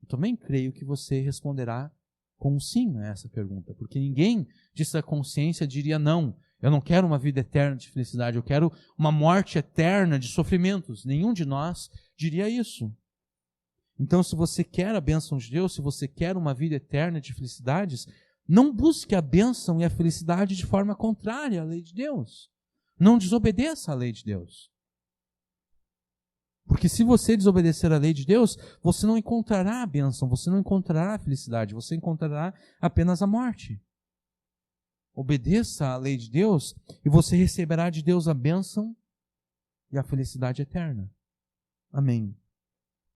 Eu também creio que você responderá com um sim a essa pergunta, porque ninguém de sua consciência diria, não, eu não quero uma vida eterna de felicidade, eu quero uma morte eterna de sofrimentos. Nenhum de nós diria isso. Então, se você quer a bênção de Deus, se você quer uma vida eterna de felicidades, não busque a bênção e a felicidade de forma contrária à lei de Deus. Não desobedeça à lei de Deus. Porque se você desobedecer à lei de Deus, você não encontrará a bênção, você não encontrará a felicidade, você encontrará apenas a morte. Obedeça à lei de Deus e você receberá de Deus a bênção e a felicidade eterna. Amém.